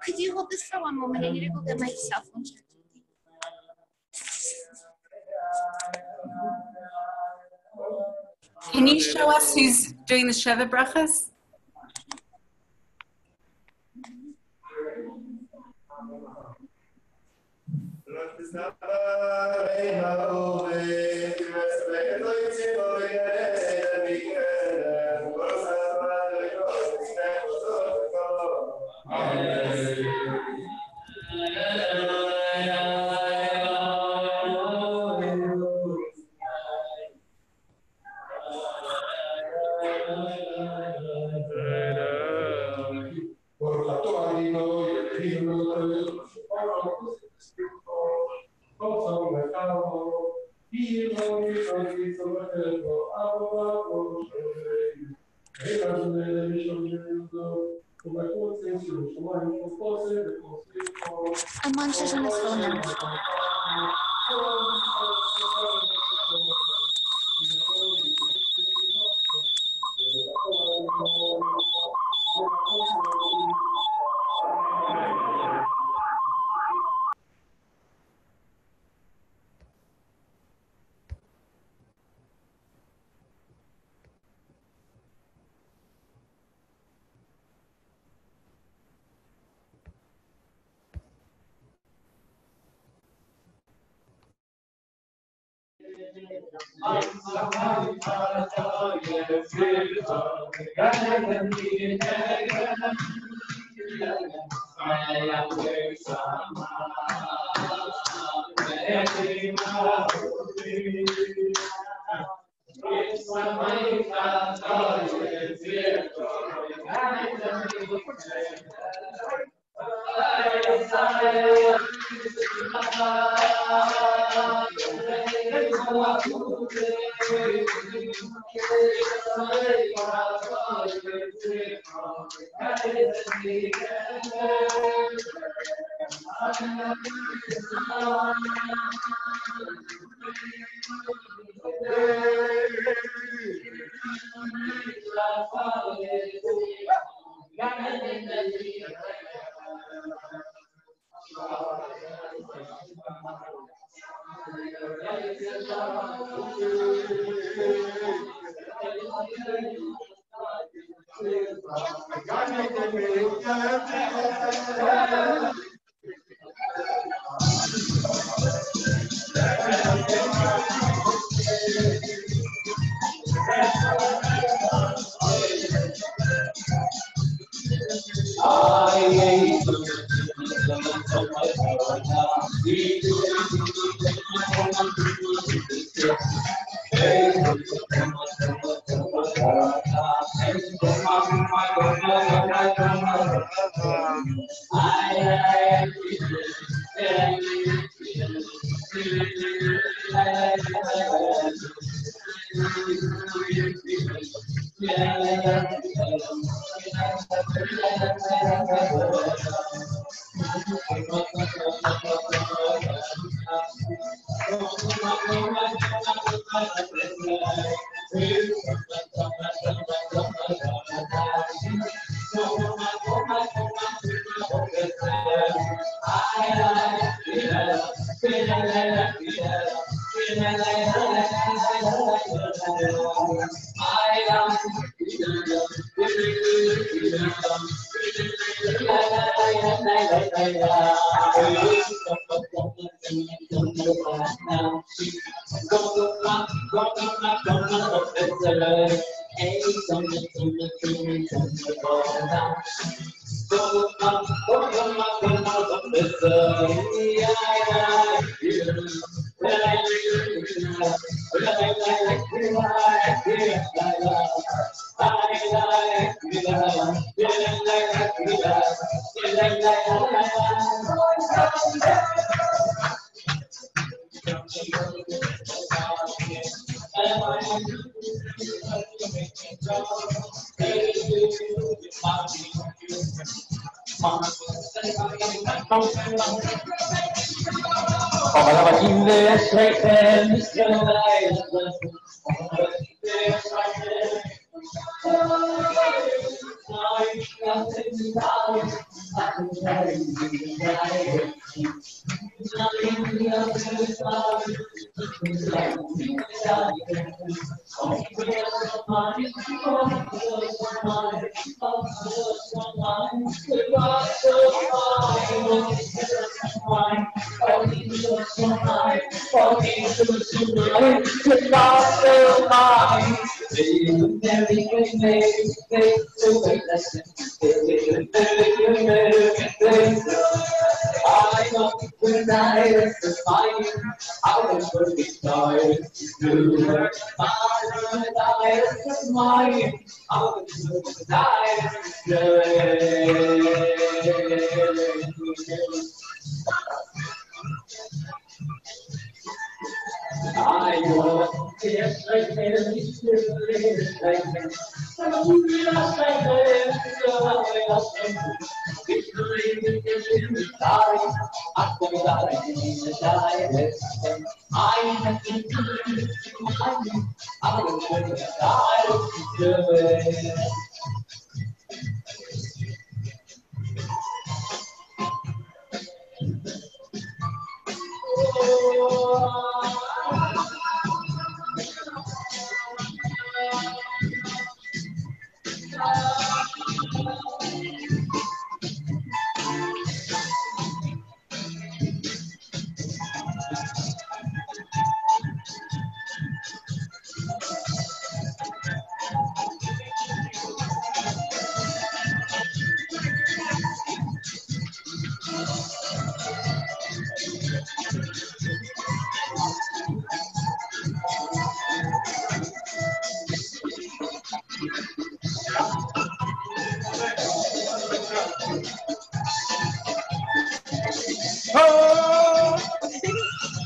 Could you hold this for one moment? I need to go get my cell phone charger. Can you show us who's doing the Sheva Brachas? I'm on Shoshana's phone now.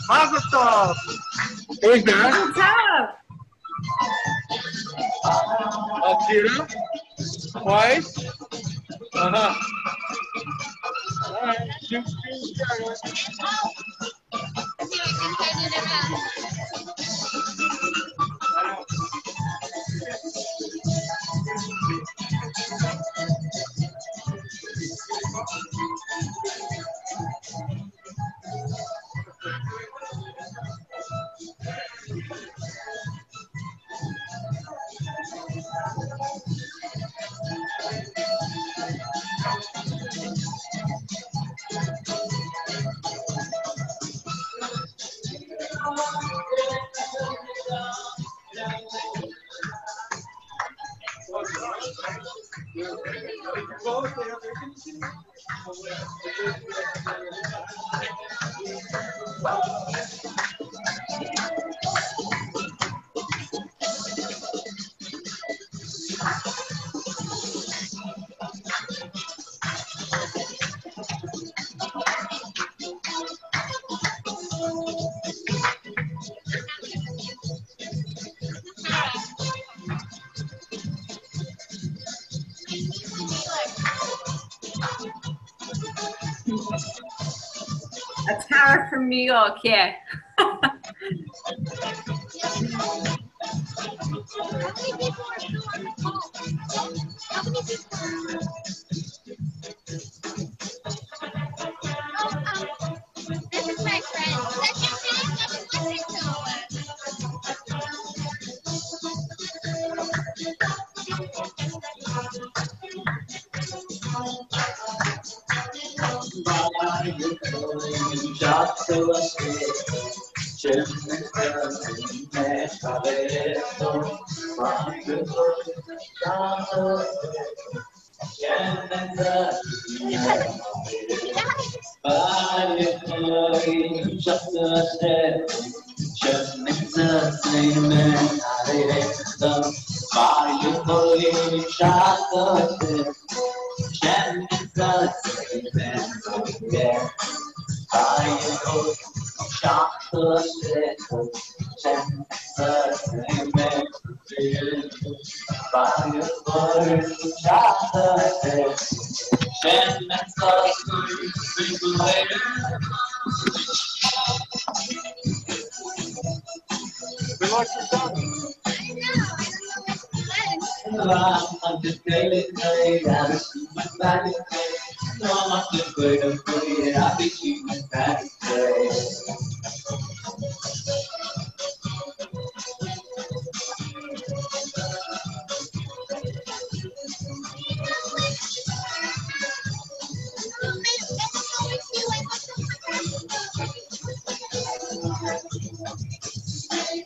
Mazel tov. Who's that? What's up? Akira? Twice? Uh-huh. All right. Shoot, A Tara from New York, yeah. This is my friend. That's your thing?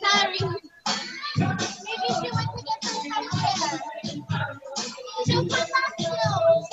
Sorry. Maybe she went to get some fresh air. She'll come back soon.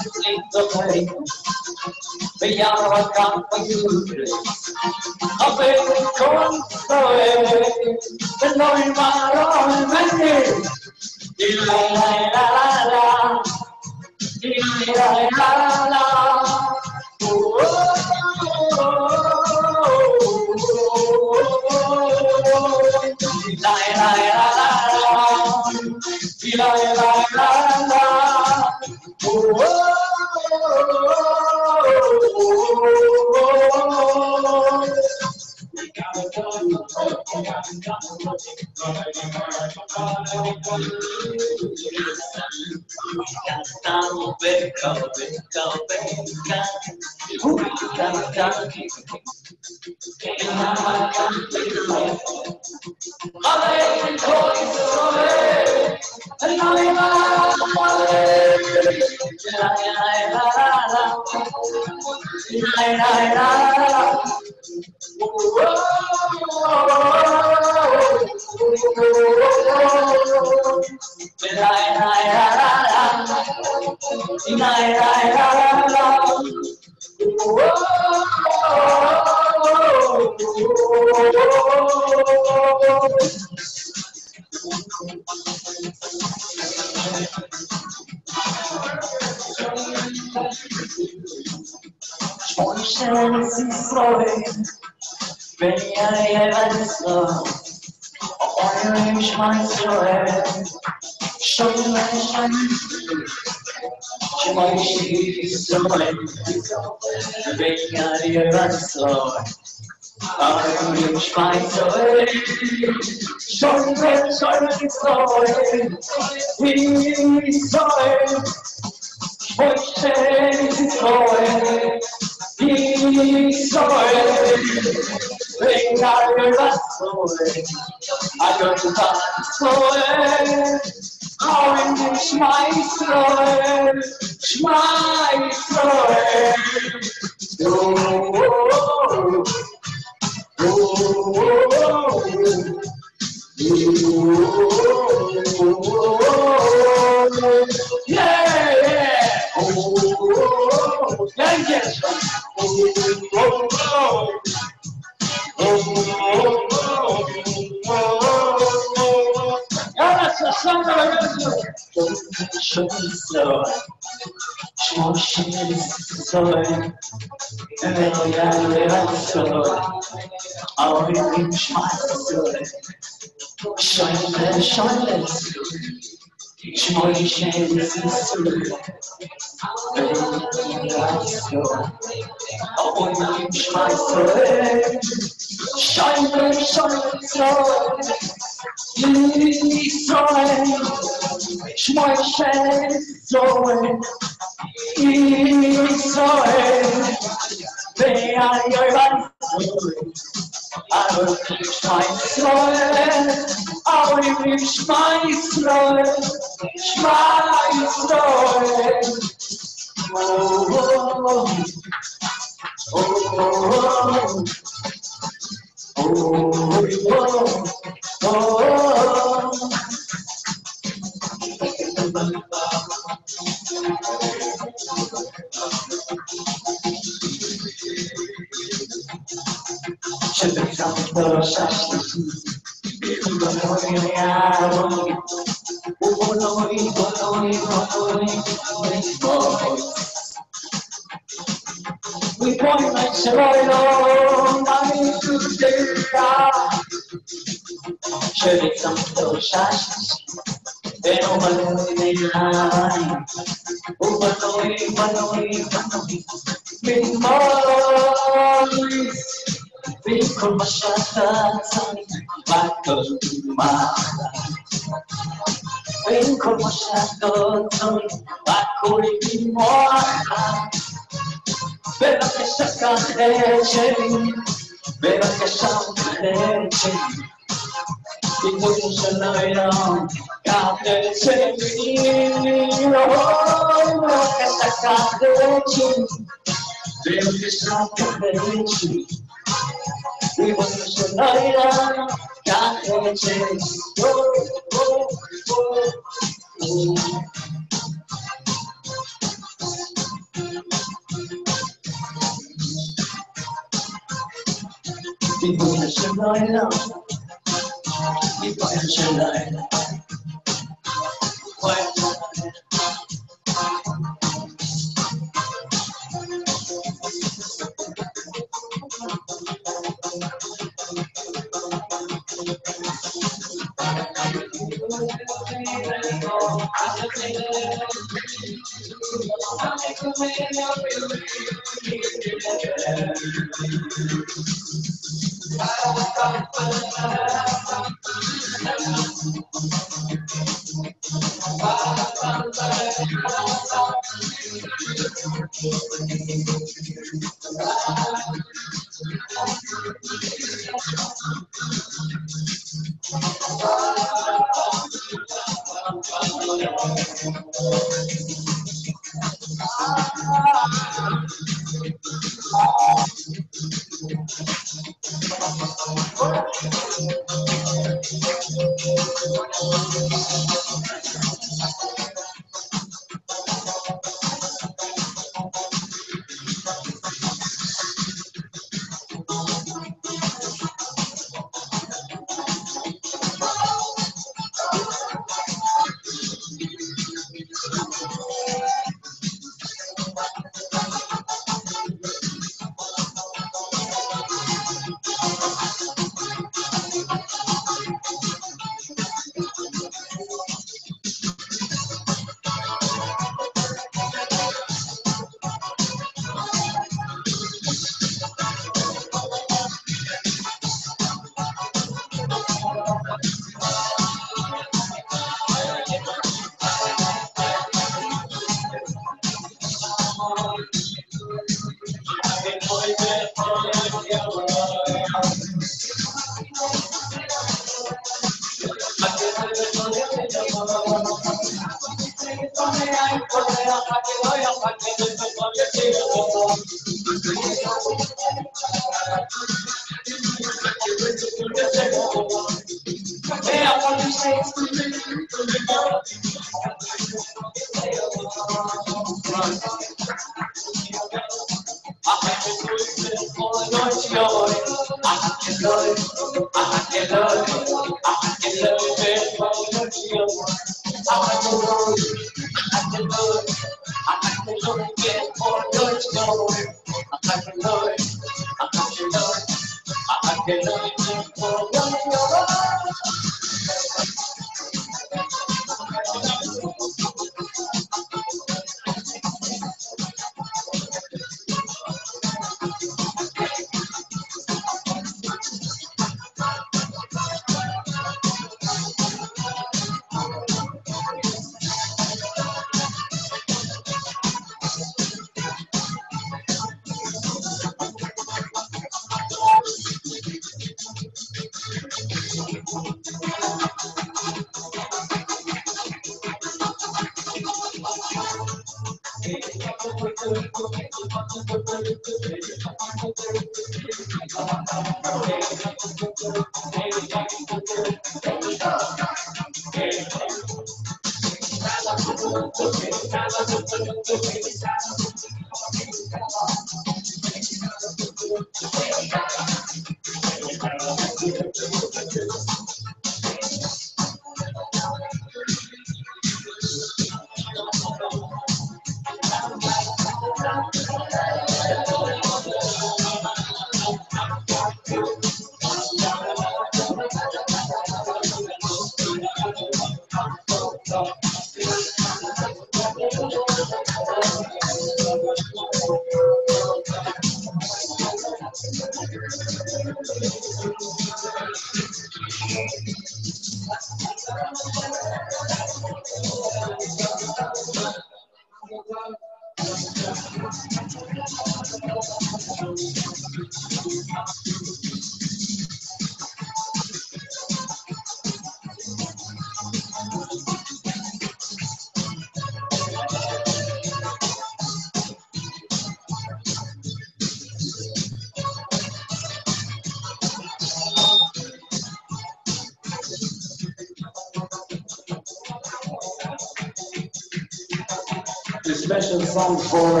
A special song for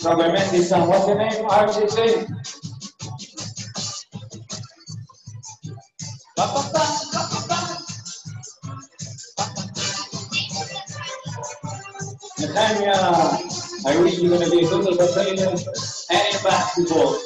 Brother Mendy's son. What's your name, RCC? Natanya, I wish you're going to be a good little player and in basketball.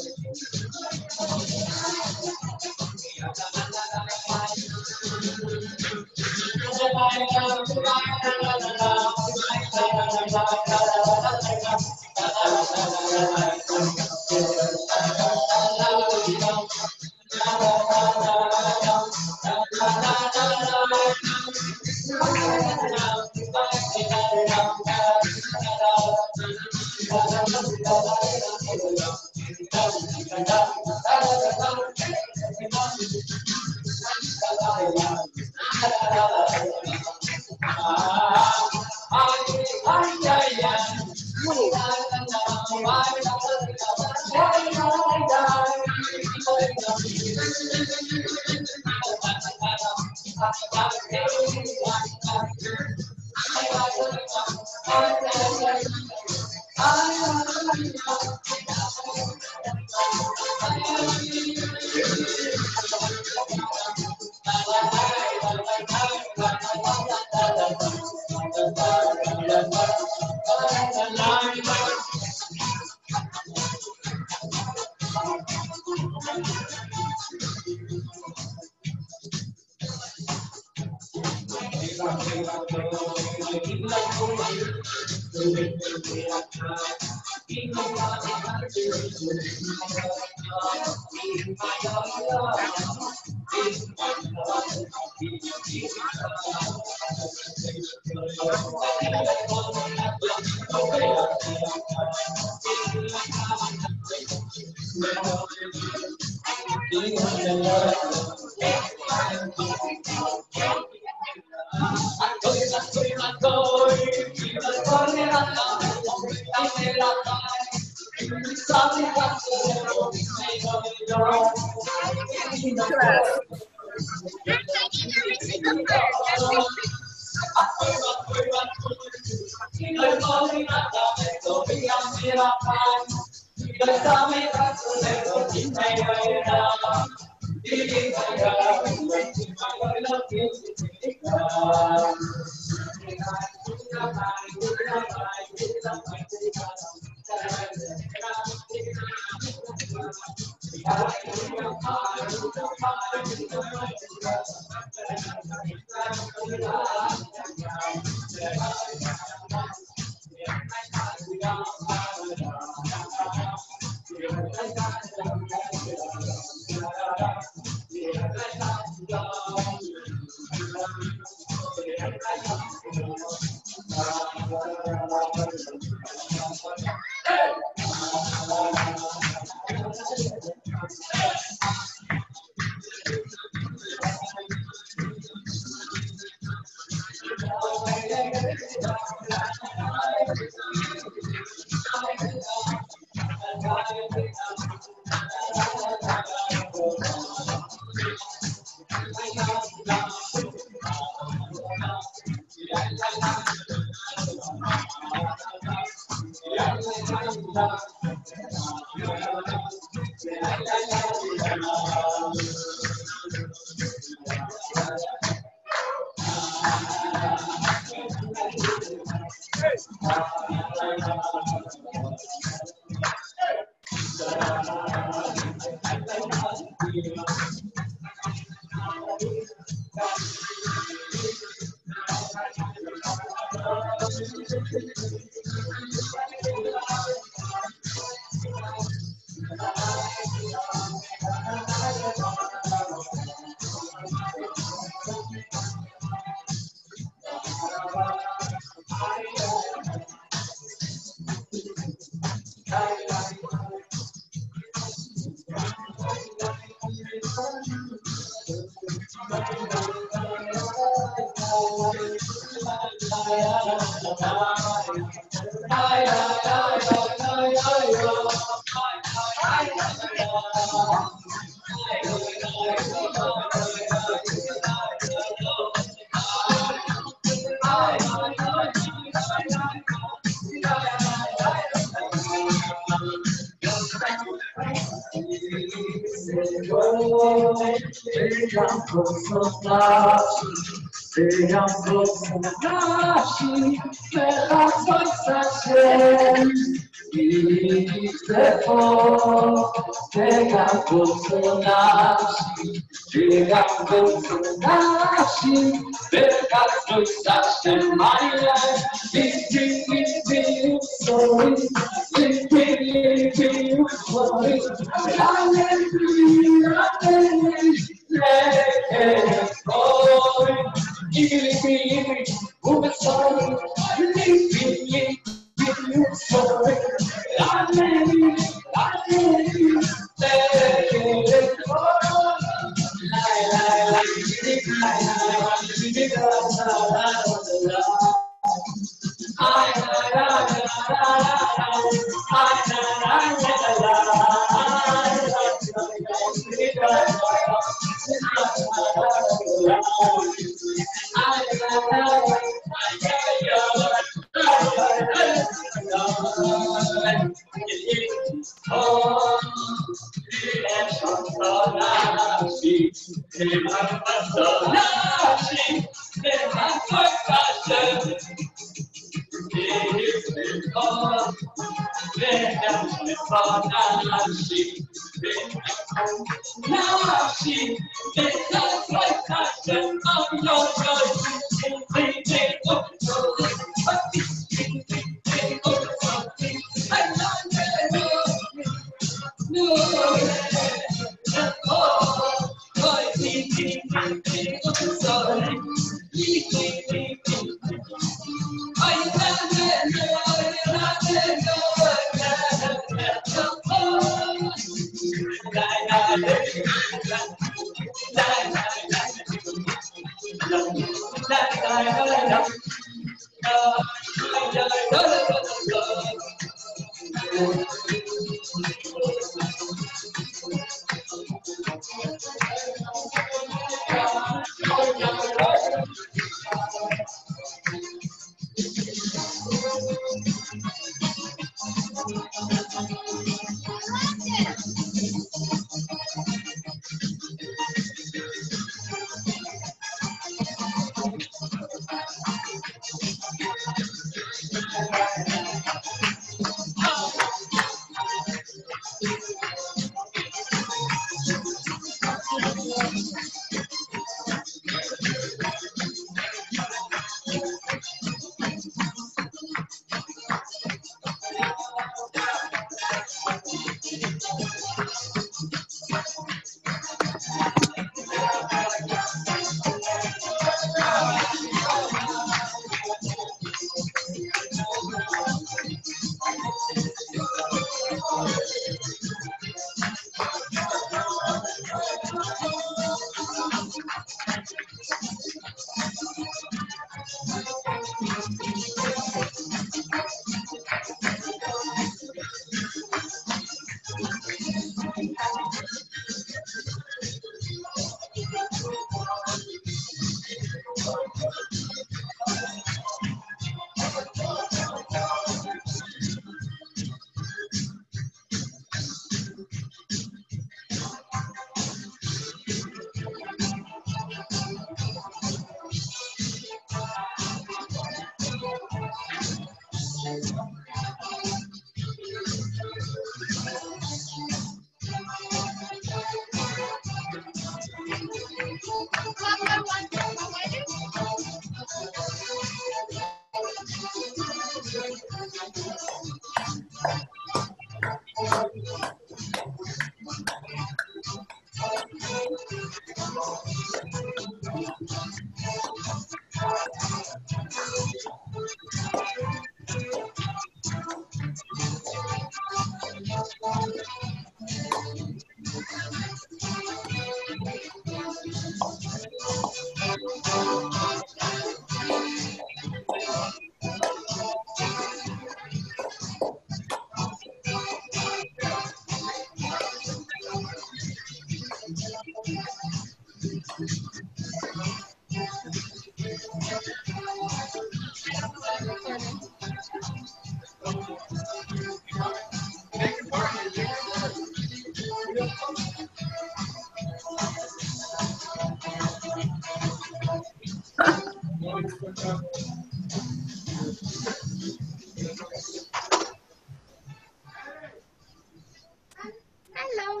Hello.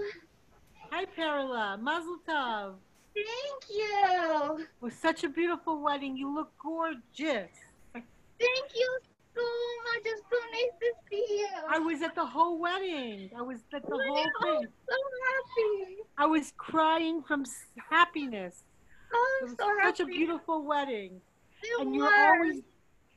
Hi, Perla. Mazel tov. Thank you. It was such a beautiful wedding. You look gorgeous. Thank you so much. It's so nice to see you. I was at the whole wedding. I was at the whole I'm thing. so happy. I was crying from happiness. It I'm was so such a happy. beautiful wedding. It And you're was. always,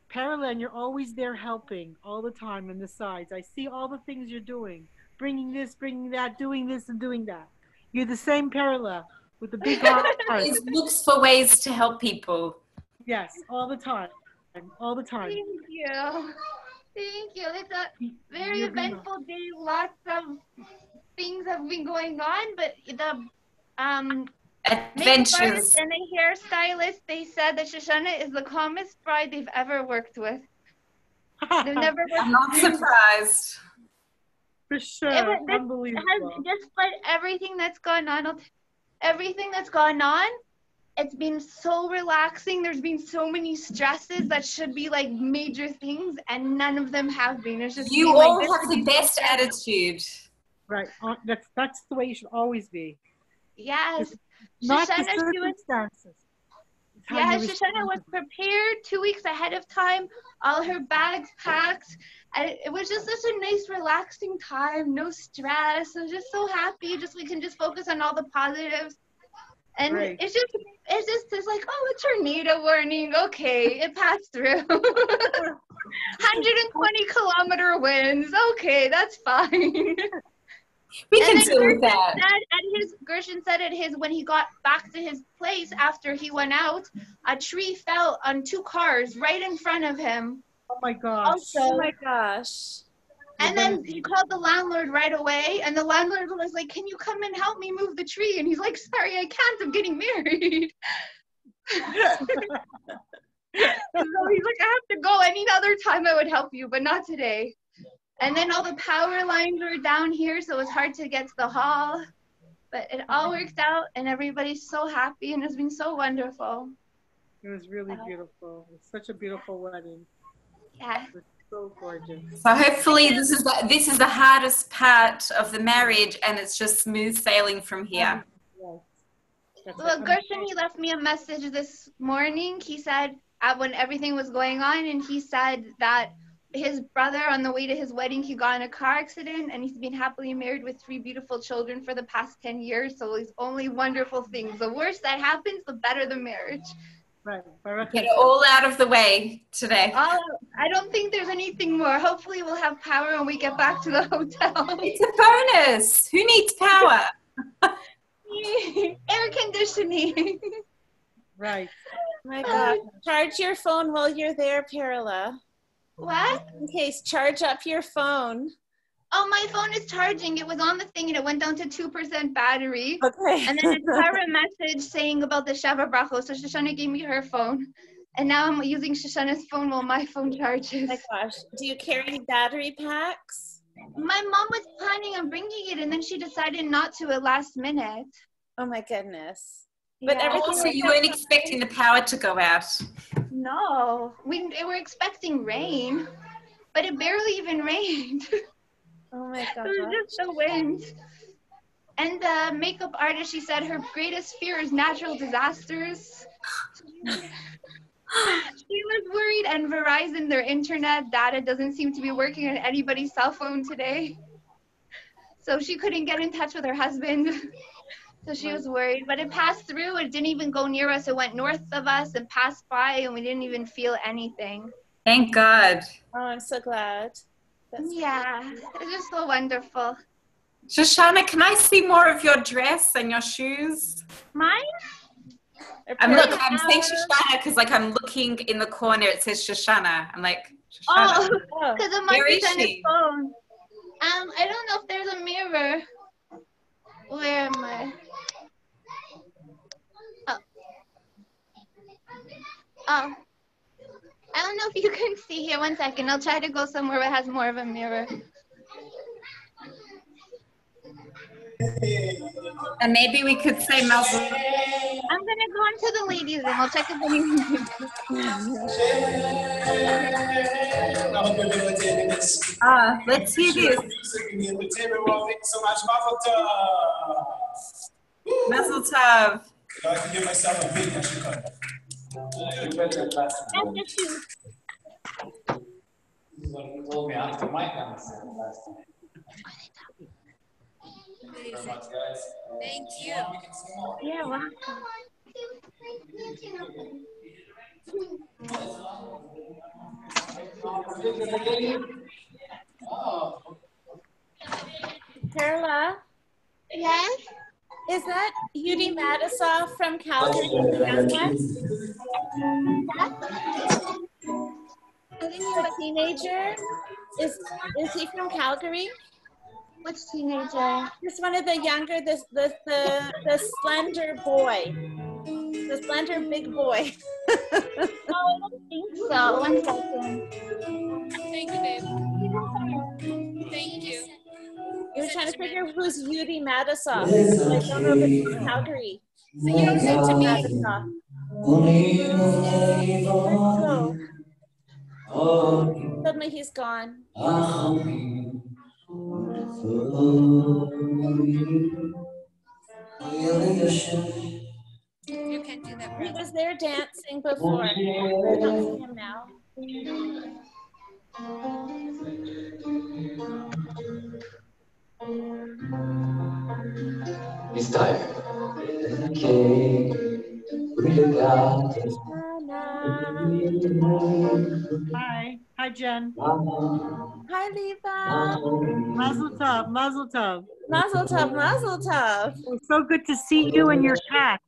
Perla, and you're always there helping all the time on the sides. I see all the things you're doing. Bringing this, bringing that, doing this and doing that. You're the same Perla with the big heart. Always looks for ways to help people. Yes, all the time. All the time. Thank you. Thank you. It's a very You're being- eventful day. Lots of things have been going on, but the makeup Adventures. artist and the hairstylist, they said that Shoshana is the calmest bride they've ever worked with. They've never worked I'm not surprised. For sure. It has, Unbelievable. despite everything that's gone on, it's been so relaxing. There's been so many stresses that should be like major things, and none of them have been. It's just You been like, all this have should the be best perfect. attitude. Right. That's the way you should always be. Yes. Not the Shoshana, she was, circumstances. It's how yeah, you Shoshana was respond. prepared 2 weeks ahead of time, all her bags packed. And it was just such a nice, relaxing time, no stress. I'm just so happy. We can just focus on all the positives. And Right. it's like, oh, a tornado warning. Okay, it passed through. 120-kilometer winds. Okay, that's fine. We can deal with that. Gershon said when he got back to his place after he went out, a tree fell on 2 cars right in front of him. Oh my gosh. Also, Oh my gosh. and then he called the landlord right away, and the landlord was like, can you come and help me move the tree? And he's like, sorry, I can't, I'm getting married. So he's like, I have to go. Any other time I would help you, but not today. And then all the power lines were down here, so it was hard to get to the hall. But it all worked out, and everybody's so happy, and it's been so wonderful. It was really beautiful. It's such a beautiful wedding. Yeah. It was so gorgeous. So hopefully this is the hardest part of the marriage, and it's just smooth sailing from here. Yes. Well, Gershon, he left me a message this morning. He said, when everything was going on, and he said that his brother, on the way to his wedding, he got in a car accident, and he's been happily married with 3 beautiful children for the past 10 years. So it's only wonderful things. The worse that happens, the better the marriage. Right. Get it all out of the way today. I don't think there's anything more. Hopefully we'll have power when we get back to the hotel. It's a bonus. Who needs power? Air conditioning. Right. Oh my God. Charge your phone while you're there, Perla. What? In case, charge up your phone Oh, my phone is charging. It was on the thing and it went down to 2% battery. Okay. And then a Tara message saying about the Shava Brachos. So Shoshana gave me her phone. And now I'm using Shoshana's phone while my phone charges. Oh my gosh. Do you carry battery packs? My mom was planning on bringing it and then she decided not to at last minute. Oh my goodness. But Yeah. everything Also, you weren't expecting the power to go out. No, we were expecting rain, but it barely even rained. Oh my god. It was just the wind. And the makeup artist, she said her greatest fear is natural disasters. She was worried, and Verizon, their internet data doesn't seem to be working on anybody's cell phone today. So she couldn't get in touch with her husband. So she was worried, but it passed through. It didn't even go near us. It went north of us and passed by, and we didn't even feel anything. Thank God. Oh, I'm so glad. Yeah, it's just so wonderful. Shoshana, can I see more of your dress and your shoes? Mine? I'm saying Shoshana because like I'm looking in the corner. It says Shoshana. I'm like, Oh, Shoshana. because it Where must be is on his she? phone. I don't know if there's a mirror. Where am I? Oh. I don't know if you can see here. 1 second. I'll try to go somewhere that has more of a mirror. And maybe we could say Mazel. I'm going to go into the ladies' room. I'll check if anyone Let's hear this. Mazel Tov. I can give myself a big one. You told me after my concert last time. Thank you very much, guys. Thank you. Yeah, welcome. Carla? Yes? Is that Yudi Matisoff from Calgary? The teenager? Is he from Calgary? Which teenager? Just one of the younger, the slender boy. The slender big boy. Oh, I don't think so. 1 second. Thank you, babe. Thank you. You were trying to figure out who's Yudi Matisoff. I don't know if it's from Calgary. So you don't say to me. Suddenly he's gone. You can't do that. He was there dancing before. I don't see him now. He's tired. Hi. Hi, Jen. Hi, Leva. Mazel tov. Mazel tov. Mazel tov. Mazel tov. It's so good to see you and your cat.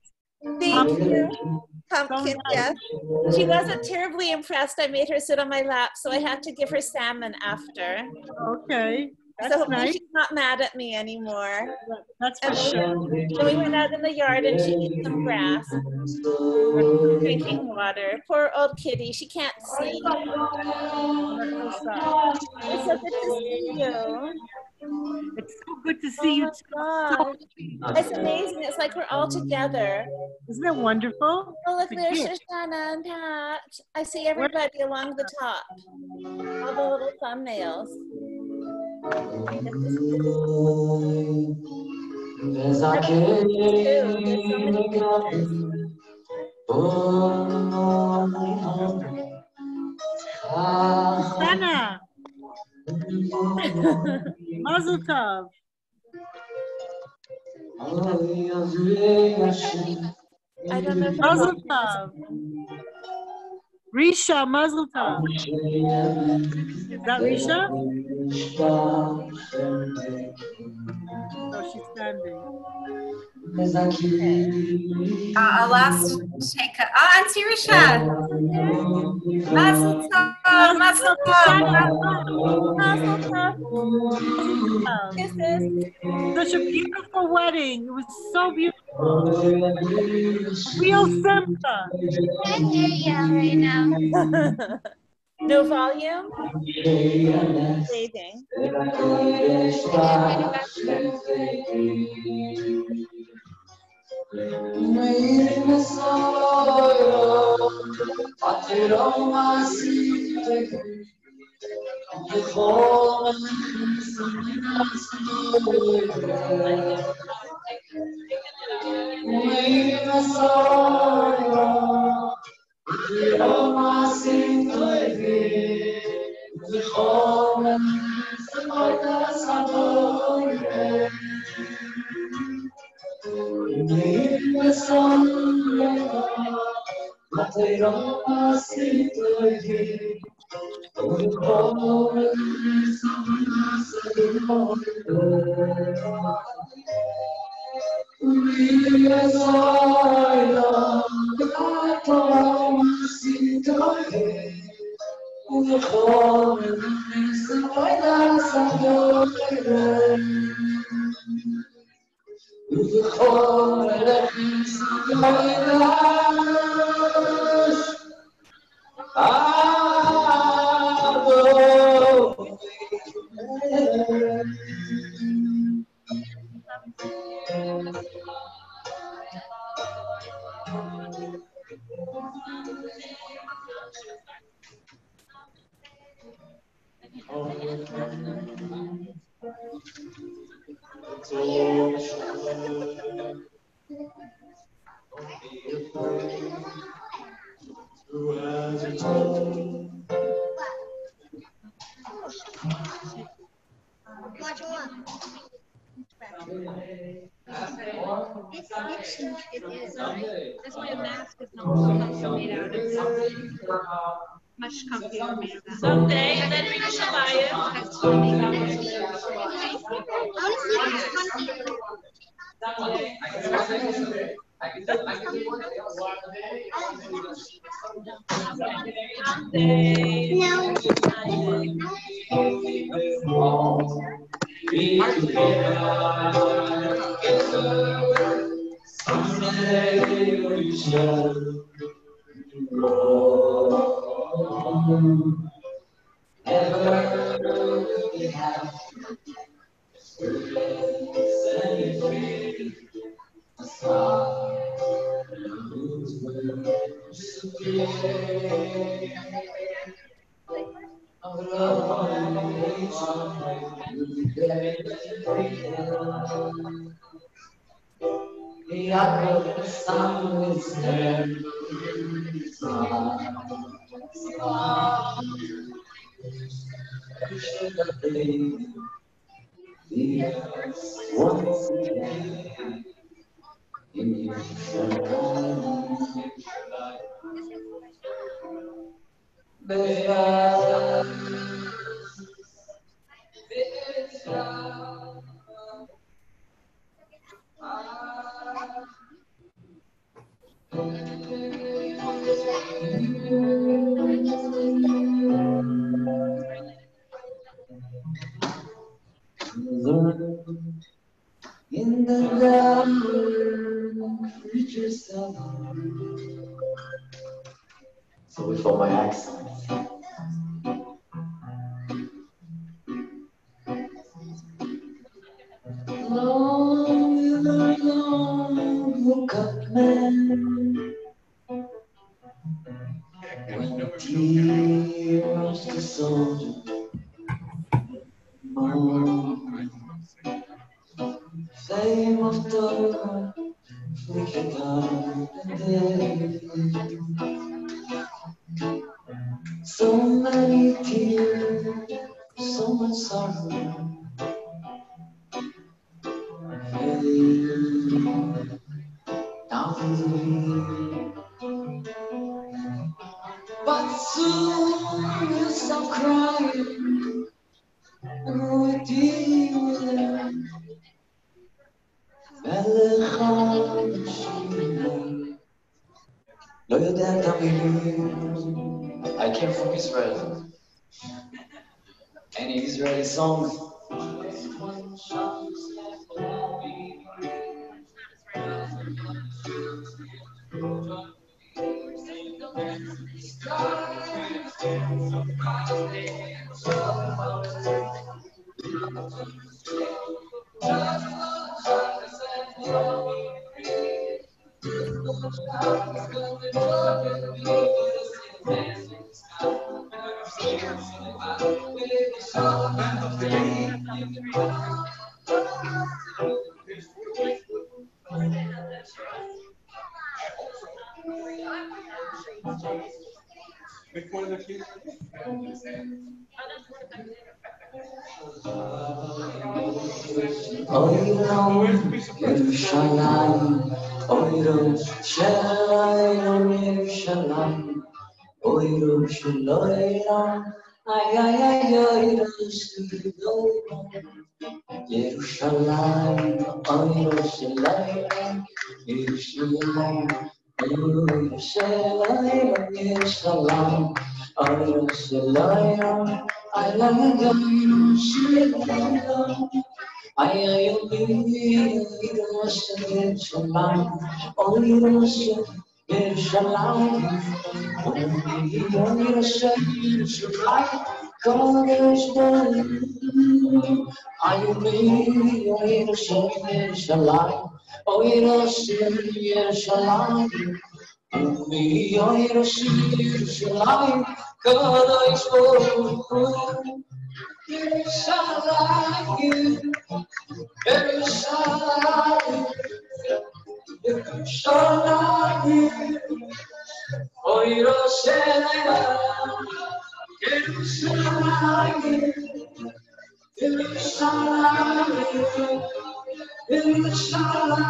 Thank you. Pumpkin, yes. She wasn't terribly impressed. I made her sit on my lap, so I had to give her salmon after. Okay. That's so hopefully nice. she's not mad at me anymore. That's for sure. So we went out in the yard and she ate some grass, drinking water. Poor old kitty, she can't see. It's so good to see you. It's so good to see you too. God. It's amazing. It's like we're all together. Isn't it wonderful? Oh, look, there's Shoshana and Pat. I see everybody along the top. All the little thumbnails. There's a Anna. Mazel tov. I don't know. Mazel tov. Risha, mazel tov. Is that Risha? Oh, she's standing. I'll ask to take her. Oh, Auntie Risha. Mazel tov. Mazel Kisses. Such a beautiful wedding. It was so beautiful. Real Simba. Can't hear you right now. No volume? Saving. Watch one. That's why a mask is not also made out of that. Much comfier made of that. Someday, and then bring us a lion. That's funny. In the dark, creatures of sorry for my accent. Long look up, man. When the tears the soldier flame of the flickered out the day. So many tears, so much sorrow. Down through the year. But soon you stop crying and with you לא יודע תמיד I came from Israel. Any Israeli songs? Oyram Yerushalayim, Oyram Shalayim, Yerushalayim, Oyram Shalayim, ay ay ay Oyram Shalayim, Yerushalayim, Oyram Shalayim, Yerushalayim, Oyram Shalayim, Yerushalayim, Oyram Shalayim, ay ay ay Oyram Shalayim. I am Shalom, oh Yerushalayim, Yerushalayim, oh Yerushalayim, Kodesh Baruch. I am Yerushalayim, oh Yerushalayim, Yerushalayim, oh Yerushalayim, Kodesh Baruch. Yerushalayim, Yerushalayim, Yerushalayim, oh Yerushalayim, Yerushalayim, Yerushalayim, Yerushalayim.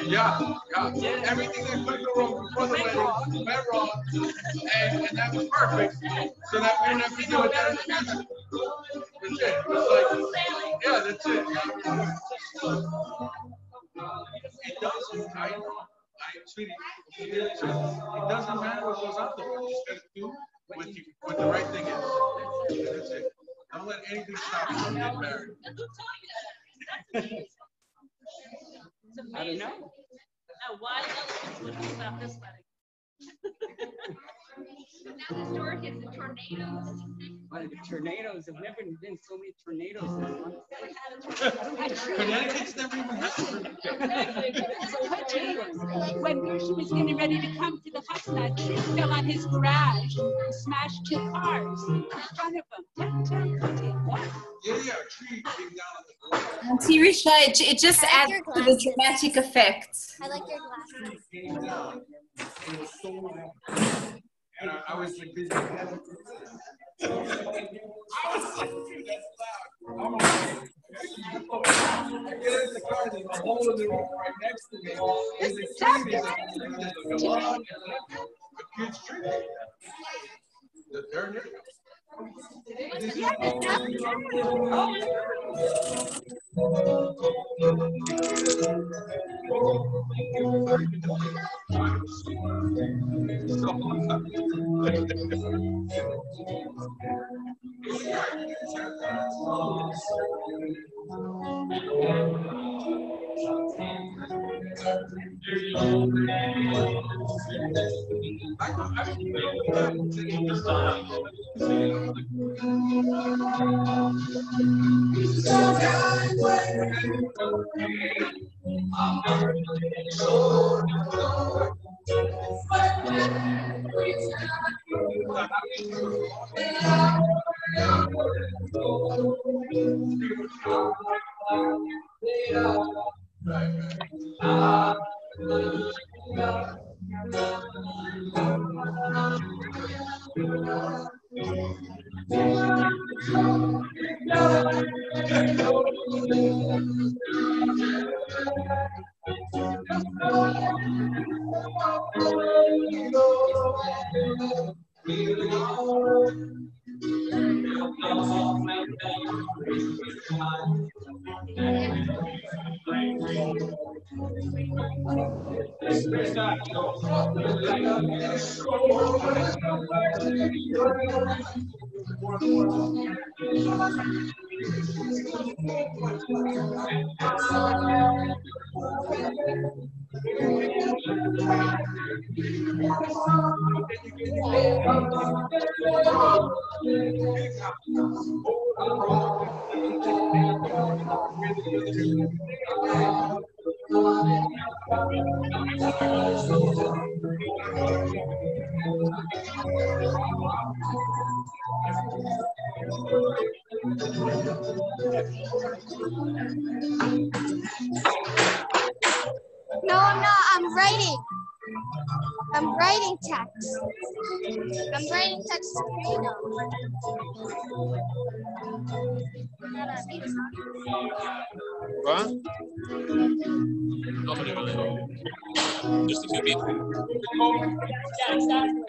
Yeah. Everything that could go wrong before the wedding went wrong, and that was perfect, so that we don't have to deal with that in the future. That's it. It's like, yeah, that's it. It doesn't, sweetie, it doesn't matter what goes out there. You just got to do what the right thing is. That's it. Don't let anything stop you from getting married. I don't know. Why else would you stop this wedding? Now the store gets the tornadoes. Well, the tornadoes, have never been so many tornadoes in a month. Connecticut's never even happened. So what changed? When Gershon was getting ready to come to the Hasna, tree fell on his garage and smashed 2 cars in front of him. What? Yeah, a tree came down on the garage. Auntie Risha, it just adds to the dramatic effect. I like your glasses. Came down. It was so loud. And I was like busy. I was like, dude, that's loud. I'm like, I get in the car, there's a hole in the roof right next to me. There's a tree, there's a kid's tree. They're near. This is No, I'm not. I'm writing. I'm writing text. I'm writing text to Trina. What? Nobody really. Just a few people. Yeah, exactly.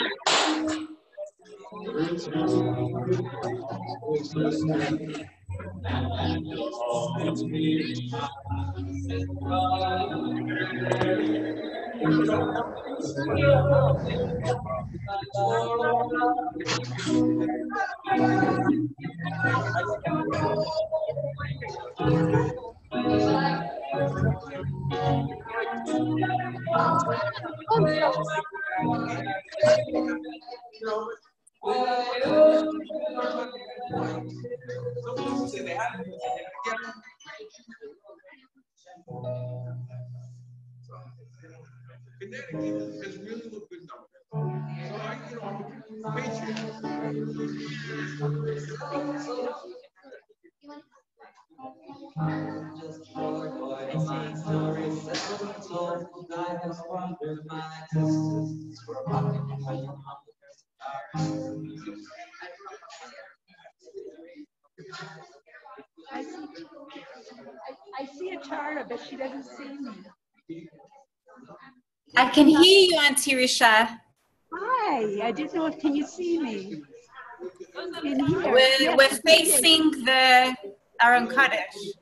Connecticut has really looked good numbers. So I'm I see a Tara, but she doesn't see me. I can hear you, Auntie Risha. Hi, I didn't know if can you see me? In here. We're Yes, facing the Aron Kodesh.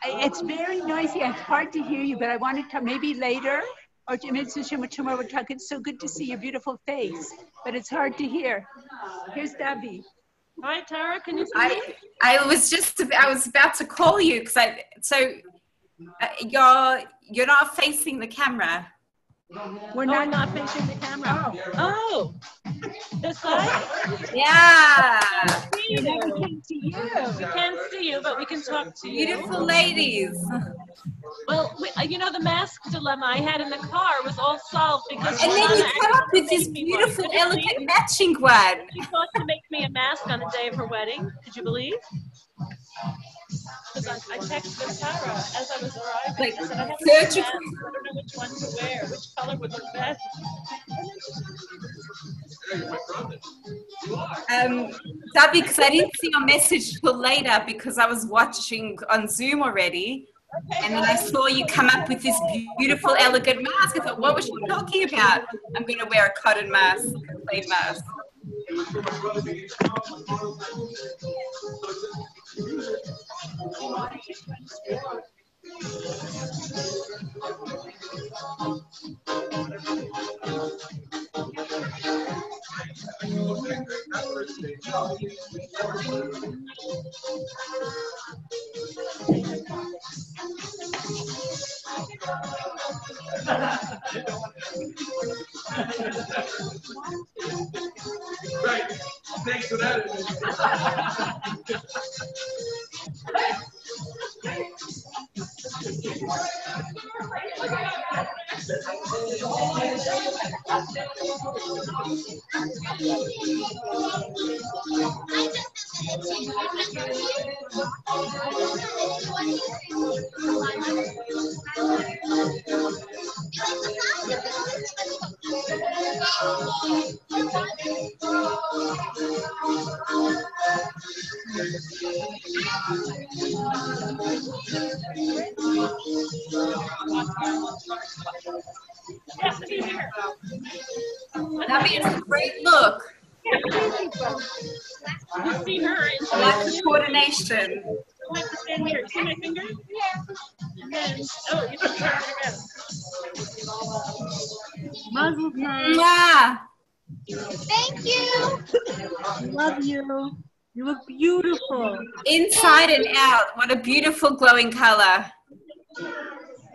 It's very noisy. It's hard to hear you, but I wanted to maybe later or maybe tomorrow we'll talk. It's so good to see your beautiful face, but it's hard to hear. Here's Debbie. Hi, Tara. Can you see me? I was about to call you because you're not facing the camera. We're not facing the camera. Oh, this side? Yeah. We can't see you. We can't see you, but we can talk to you. Beautiful ladies. Well, you know, the mask dilemma I had in the car was all solved because. And then you come up with this beautiful, elegant matching one. She thought to make me a mask on the day of her wedding. Could you believe? Because I texted Tara as I was arriving. Like, I said, I have a mask. surgical. I don't know which one to wear. Which color would look best? Debbie, because I didn't see your message till later because I was watching on Zoom already. And then I saw you come up with this beautiful, elegant mask. I thought, what was she talking about? I'm going to wear a cotton mask, a plain mask. Right. Thanks for that. That is a great look. You see her and I like the coordination. I have to stand here. See my finger? Yeah. And then, oh, you can turn it again. Mazel tov. Mwah. Thank you. Love you. You look beautiful. Inside and out. What a beautiful glowing color.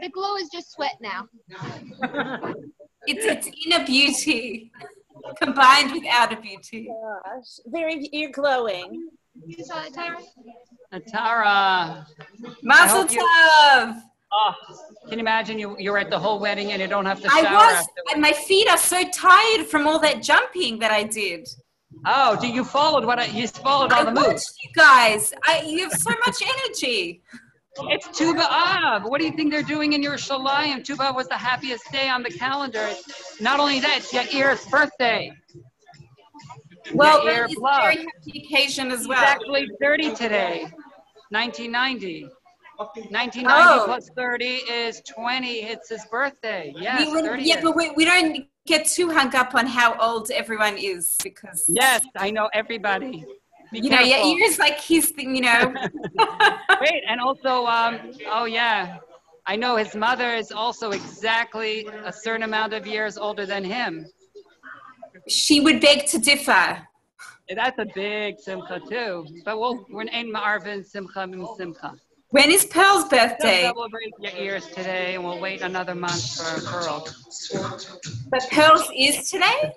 The glow is just sweat now. It's inner beauty combined with outer beauty. Gosh, you're glowing. You saw it, Tyra? Atara. Mazel tov. Oh, can you imagine you're at the whole wedding and you don't have to I shower was, afterwards? and my feet are so tired from all that jumping that I did. Oh, you followed you followed all the I moves. watched you guys. You have so much energy. It's Tu B'Av. What do you think they're doing in Yerushalayim? Tu B'Av was the happiest day on the calendar. Not only that, it's Yair's birthday. Well, Yair it's a Blav. very happy occasion as well. He's actually 30 today. 1990. 1990 plus 30 is 20. It's his birthday. Yes, 30 yeah, but we don't get too hung up on how old everyone is because. Yes, I know everybody. Be you know, careful. Yair's like his thing, you know. Wait, and also, oh yeah, I know his mother is also exactly a certain amount of years older than him. She would beg to differ. That's a big simcha too. But we're in Ma'arvin simcha mim simcha. When is Pearl's birthday? We'll celebrate your ears today, and we'll wait another month for Pearl. But Pearl's is today?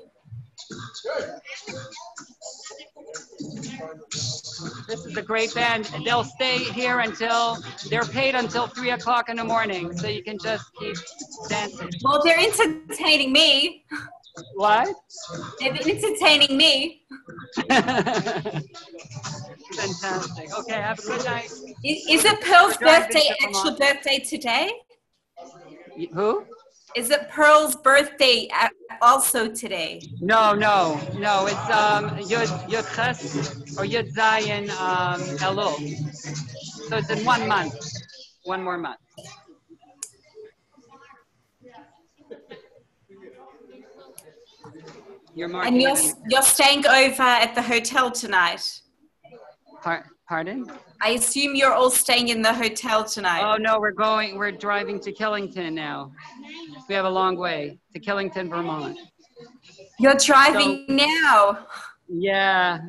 This is a great band. They'll stay here until they're paid until 3 o'clock in the morning, so you can just keep dancing. Well, they're entertaining me. What? They're entertaining me. Fantastic. Okay, have a good night. Is it Pearl's birthday, actual birthday today? Who? Is it Pearl's birthday also today? No. It's Yud Ches or Yud Zayin Elul. So it's in 1 month. 1 more month. And you're staying over at the hotel tonight? Pardon? I assume you're all staying in the hotel tonight. Oh no, we're driving to Killington now. We have a long way to Killington, Vermont. You're driving now? Yeah.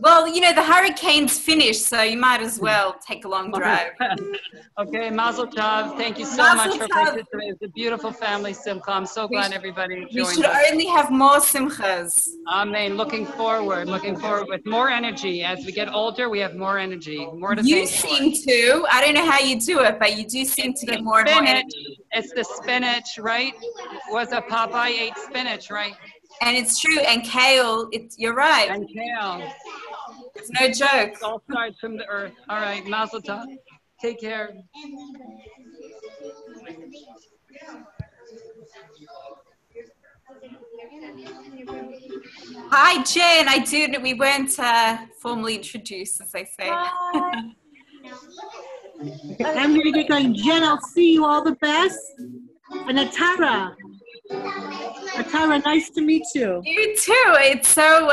Well, you know, the hurricane's finished, so you might as well take a long drive. Okay, Mazel Tov. Thank you so much for participating. It's a beautiful family simcha. I'm so glad everybody joined us. We should only have more simchas. Amen. Looking forward with more energy. As we get older, we have more energy, more to You thank for. seem to. I don't know how you do it, but you do seem to get more and more energy. It's the spinach, right? Was a Popeye ate spinach, right? And it's true. And kale, you're right. And kale. It's no joke. It all starts from the earth. All right, Mazel Tov. Take care. Hi, Jen. We weren't formally introduced, as they say. I'm going to get going. Jen, I'll see you. All the best. And Atara. Atara, nice to meet you. You too. It's so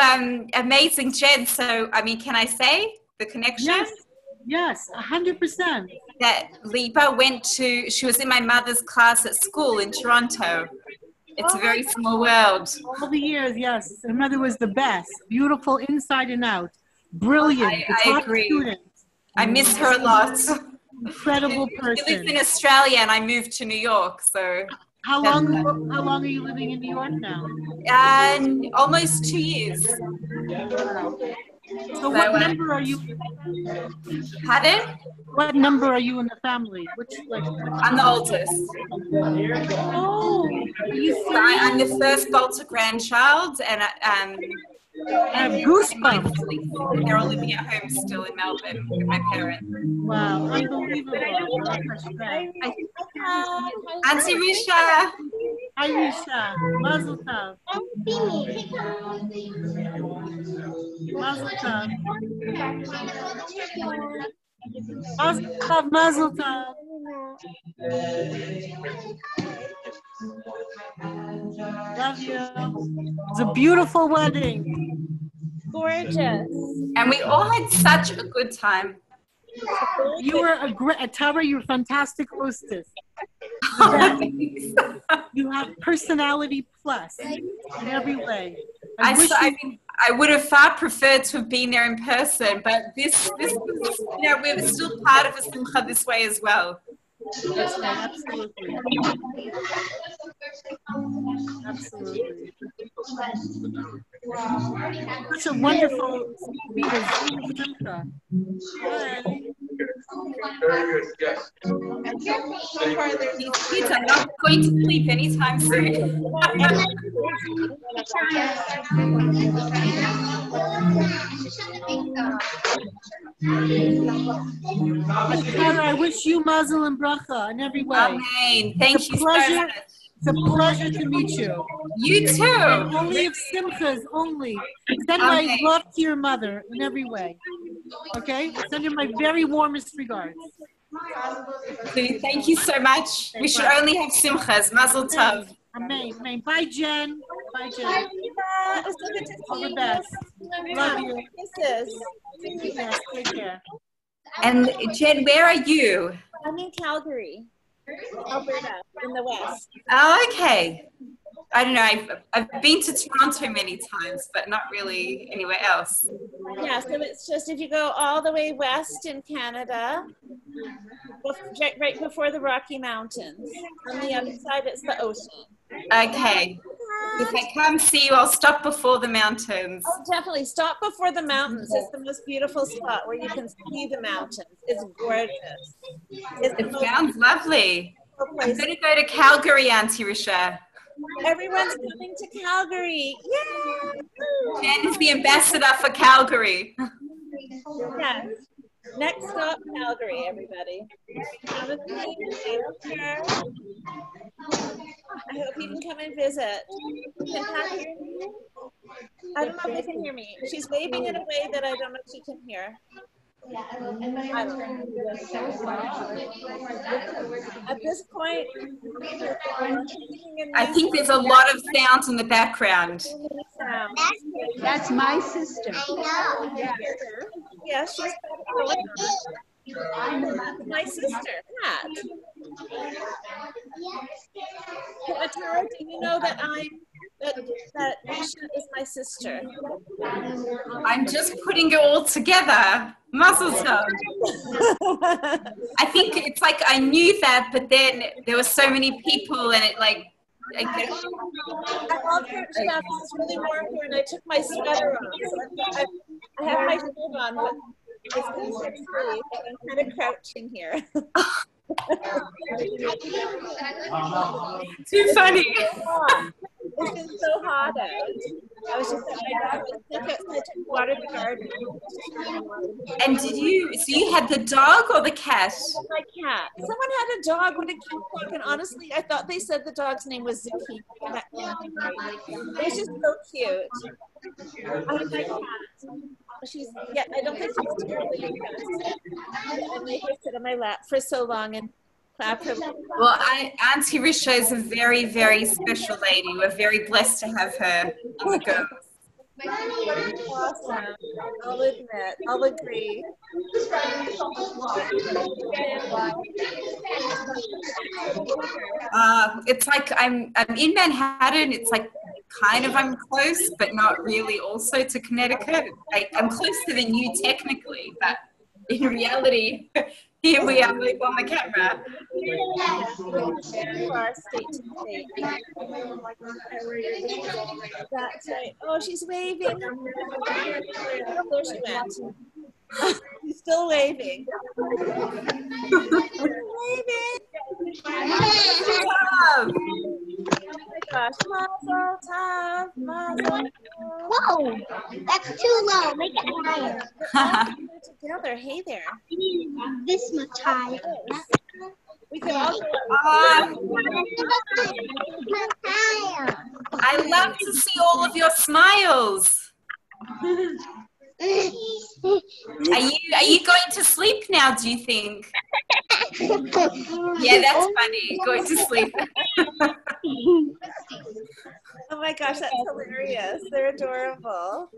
amazing, Jen. So, I mean, can I say the connection? Yes, 100%. That Liba she was in my mother's class at school in Toronto. It's a very small world. All the years, yes. Her mother was the best. Beautiful inside and out. Brilliant. I agree. Student. I miss her a lot. Incredible person. She lives in Australia and I moved to New York, so. How long are you living in New York now? Almost 2 years. So what number are you? Pardon? What number are you in the family? Which I'm the oldest. Oh, are you So serious? I'm the first Bolter grandchild, and I have goosebumps. they're all living at home still in Melbourne with my parents. Wow, unbelievable. Auntie Risha. Hi, Risha. Mazel tov. Mazel tov. Mazel tov, mazel tov. Love you. It's a beautiful wedding. Gorgeous. And we all had such a good time. You were Tara, you're a fantastic hostess. You have personality plus in every way. I mean, I would have far preferred to have been there in person, but this was, you know, we were still part of a simcha this way as well. That's right, absolutely. Absolutely. Such a wonderful simcha. Hi. Very good, yes. These kids are not going to sleep anytime soon. Tara, I wish you mazel and bracha in every way. Amen. Thank you so much. It's a pleasure to meet you. You too. And only of simchas, only. Send my love to your mother in every way. Okay? Send her my very warmest regards. Thank you so much. We should only have simchas. Mazel tov. Amen. Amen. Bye, Jen. Bye, Jen. All the best. Love you. Yes, take care. And Jen, where are you? I'm in Calgary, Alberta, in the west. Oh, okay. I don't know. I've been to Toronto many times, but not really anywhere else. Yeah, so it's just if you go all the way west in Canada, right before the Rocky Mountains. On the other side, it's the ocean. Okay. If I come see you, I'll stop before the mountains. Oh, definitely. Stop before the mountains. It's the most beautiful spot where you can see the mountains. It's gorgeous. It sounds lovely. I'm going to go to Calgary, Auntie Risha. Everyone's coming to Calgary. Yay! Jen is the ambassador for Calgary. Yes. Next stop, Calgary, everybody. Have a I hope you can come and visit. Can Pat hear me? I don't know if they can hear me. She's waving in a way that I don't know if she can hear. At this point, I think there's a lot of sounds in the background. That's my sister. Yes, she's my sister, Pat. Tara, do you know that that Risha is my sister? I'm just putting it all together. Mazel tov. I think it's like I knew that, but then there were so many people, and it like. I all perched up. It's really warm here, and I took my sweater on. So I have my shirt on, but it's sleep, so I'm kind of crouching here. Too funny. It's been so hot out. I was just I took water the garden. And so you had the dog or the cat? My cat. Someone had a dog with a cute dog, and honestly, I thought they said the dog's name was Zuki. It was just so cute. I had my cat. I don't think she's terribly impressed. I made her sit on my lap for so long and clap her. Well, Auntie Risha is a very, very special lady. We're very blessed to have her on the go. Awesome. I'll admit. I'll agree. It's like I'm in Manhattan. It's like kind of I'm close, but not really also to Connecticut. I'm closer than you technically, but In reality, here we are live on the camera. That's right. Oh, she's waving. Oh, there she went. She's still waving. Waving. Oh my gosh. Mazel tov. Mazel tov. Whoa, that's too low. Make it higher. Together. Hey there. This much higher. We can all I love to see all of your smiles. Are you going to sleep now, do you think? Yeah, that's funny. Going to sleep. Oh my gosh, that's hilarious. They're adorable.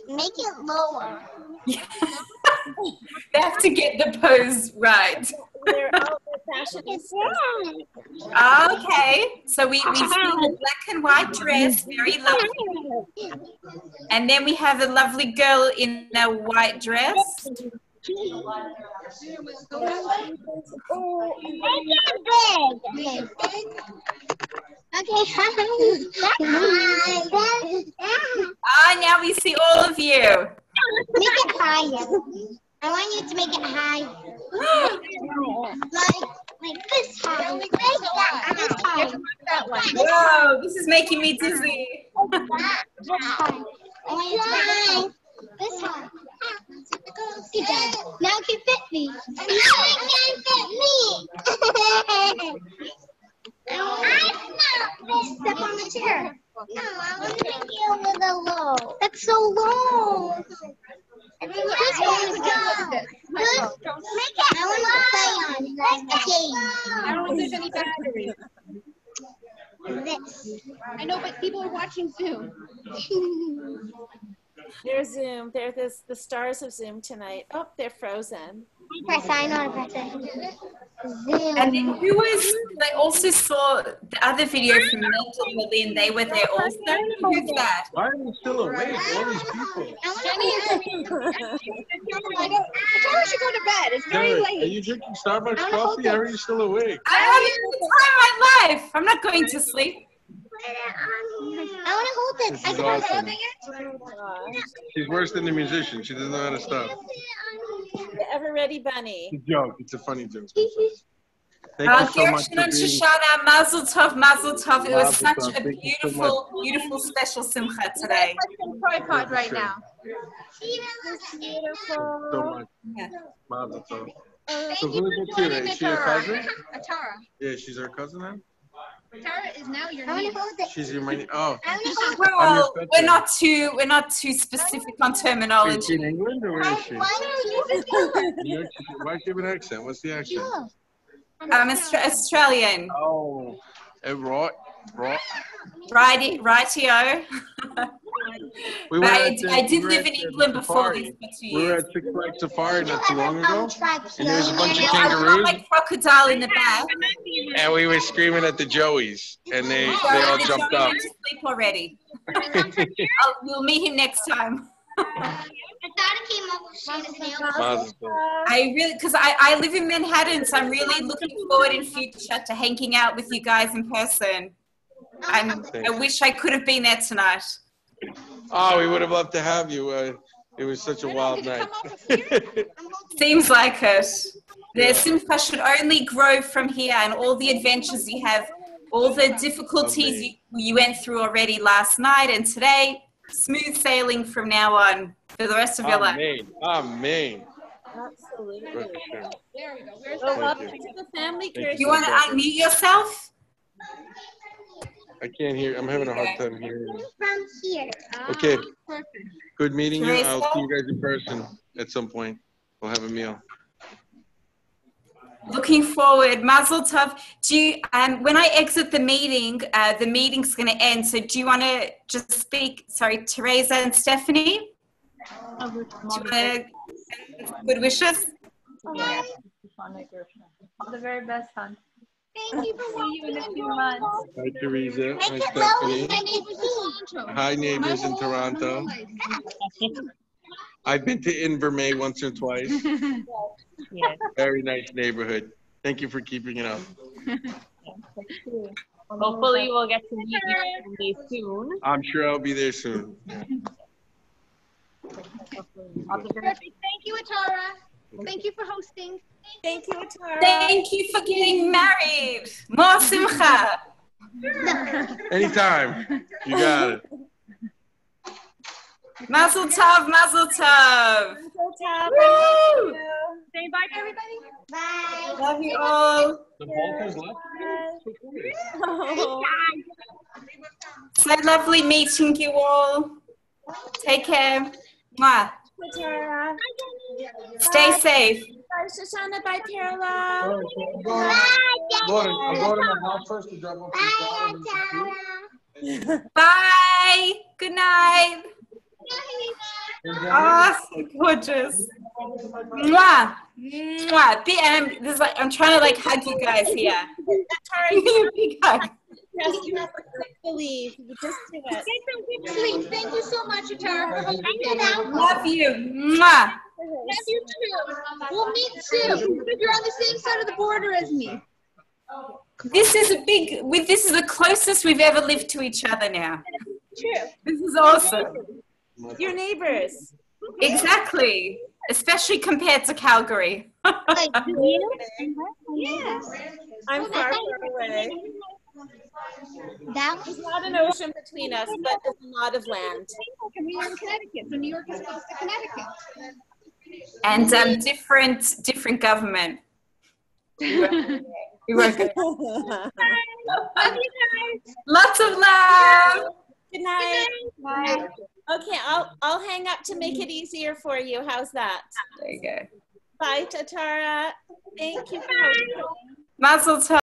Make it lower. They have to get the pose right. They're all fashionistas. Okay, so we see the black and white dress, very lovely. And then we have a lovely girl in a white dress. Now we see all of you. Make it higher. I want you to make it higher. like this high. This high. Whoa, this is making me dizzy. This high. I want you to make this high. Good job. Now you can fit me. Now you can fit me. Step on the chair. No, I want to make you a little low. That's so low. I think this one is good. Make it. I want to play on. That's the game. I don't know if there's any battery. This. I know, but people are watching Zoom. They're Zoom. They're the stars of Zoom tonight. Oh, they're frozen. Press I know how to press it. Zoom. And then I also saw the other video from Mental Berlin. They were there also. Who's that? Why are you still awake? All these people. I we should go to bed. It's very Jared, late. are you drinking Starbucks coffee? How are you still awake? I'm having the time of my life. I'm not going to sleep. I want to hold it. This is awesome. She's worse than the musician. She doesn't know how to stop. The Ever Ready Bunny. It's a joke. It's a funny joke. Thank you so much GERSHON and for being... Shoshana, Mazel Tov, Mazel Tov. It was Mazel such Tov. a Thank you so beautiful, beautiful special simcha today. Tripod right now. Beautiful. So much. Yeah. Mazel Tov. Thank So you who for is Atara? joining Is she your cousin? Atara. Yeah, she's our cousin now? Atara is now your I want niece. to hold it. She's your money. Oh. I want to hold it. Well, we're not too specific on Is she terminology. in England or where is she? New York. Why do you have an accent? What's the accent? I'm Australian. Oh. Right. Rightio. We But were I did live in England before this for 2 We were years. at Six Flags Safari not too long ago, and there was a bunch of I got kangaroos, my crocodile in the back. and we were screaming at the Joeys, and they all The jumped Joey up. went to sleep already. We'll meet him next time. I thought it came up with Shayna's nail. Mazel tov. I really, because I live in Manhattan, so I'm really looking forward in future to hanging out with you guys in person. I wish I could have been there tonight. Oh, we would have loved to have you. It was such a wild night. Seems like it. The simcha should only grow from here, and all the adventures you have, all the difficulties you went through already last night and today, smooth sailing from now on for the rest of your life. Amen. Absolutely. For sure. There we go. Where's Well, the welcome to the family, Thank Kirsten. You want to unmute yourself? I can't hear. I'm having a hard time hearing you. From here. Okay. Perfect. Good meeting you. Teresa? I'll see you guys in person at some point. We'll have a meal. Looking forward. Mazel tov. Do you, when I exit the meeting's going to end. So do you want to just speak? Sorry, Teresa and Stephanie? Do you want to good wishes? All the very best, hon. Thank you for See you in a few months. Hi, Teresa. Hi, Make it low. Stephanie. Hi, neighbors in Toronto. I've been to Invermay once or twice. Yes. Very nice neighborhood. Thank you for keeping it up. Hopefully we'll get to meet you soon. I'm sure I'll be there soon. Perfect. Thank you, Atara. Thank you for hosting. Thank you, Atara. Thank you for getting married. More simcha. Anytime. You got it. Mazel tov, mazel tov. Woo! Say bye to everybody. Bye. Love you all. The bolt has left. Oh. So lovely meeting you all. Take care. Mwah. Atara. Stay safe. Bye, Shoshana. Bye, Carola. I'm going to my house first to drop off the flowers. Bye. Good night. Oh, so gorgeous. Mwah. Mwah. This is like, I'm trying to like hug you guys here. Big hug. Yes, you have to believe. You just do it. Please, thank you so much, Atara, for hosting it. Love you. Mwah. Love you too. We'll meet soon. You're on the same side of the border as me. This is this is the closest we've ever lived to each other now. True. This is awesome. Your neighbors. Exactly. Especially compared to Calgary. Yes. I'm far, far away. There's not an ocean between us, but there's a lot of land. We are in Connecticut, so New York is close to Connecticut. And different government. You work it. Love you guys. Lots of love. Good night. Bye. Okay, I'll hang up to make it easier for you. How's that? There you go. Bye, Tatara. Thank you for hosting. Mazel tov.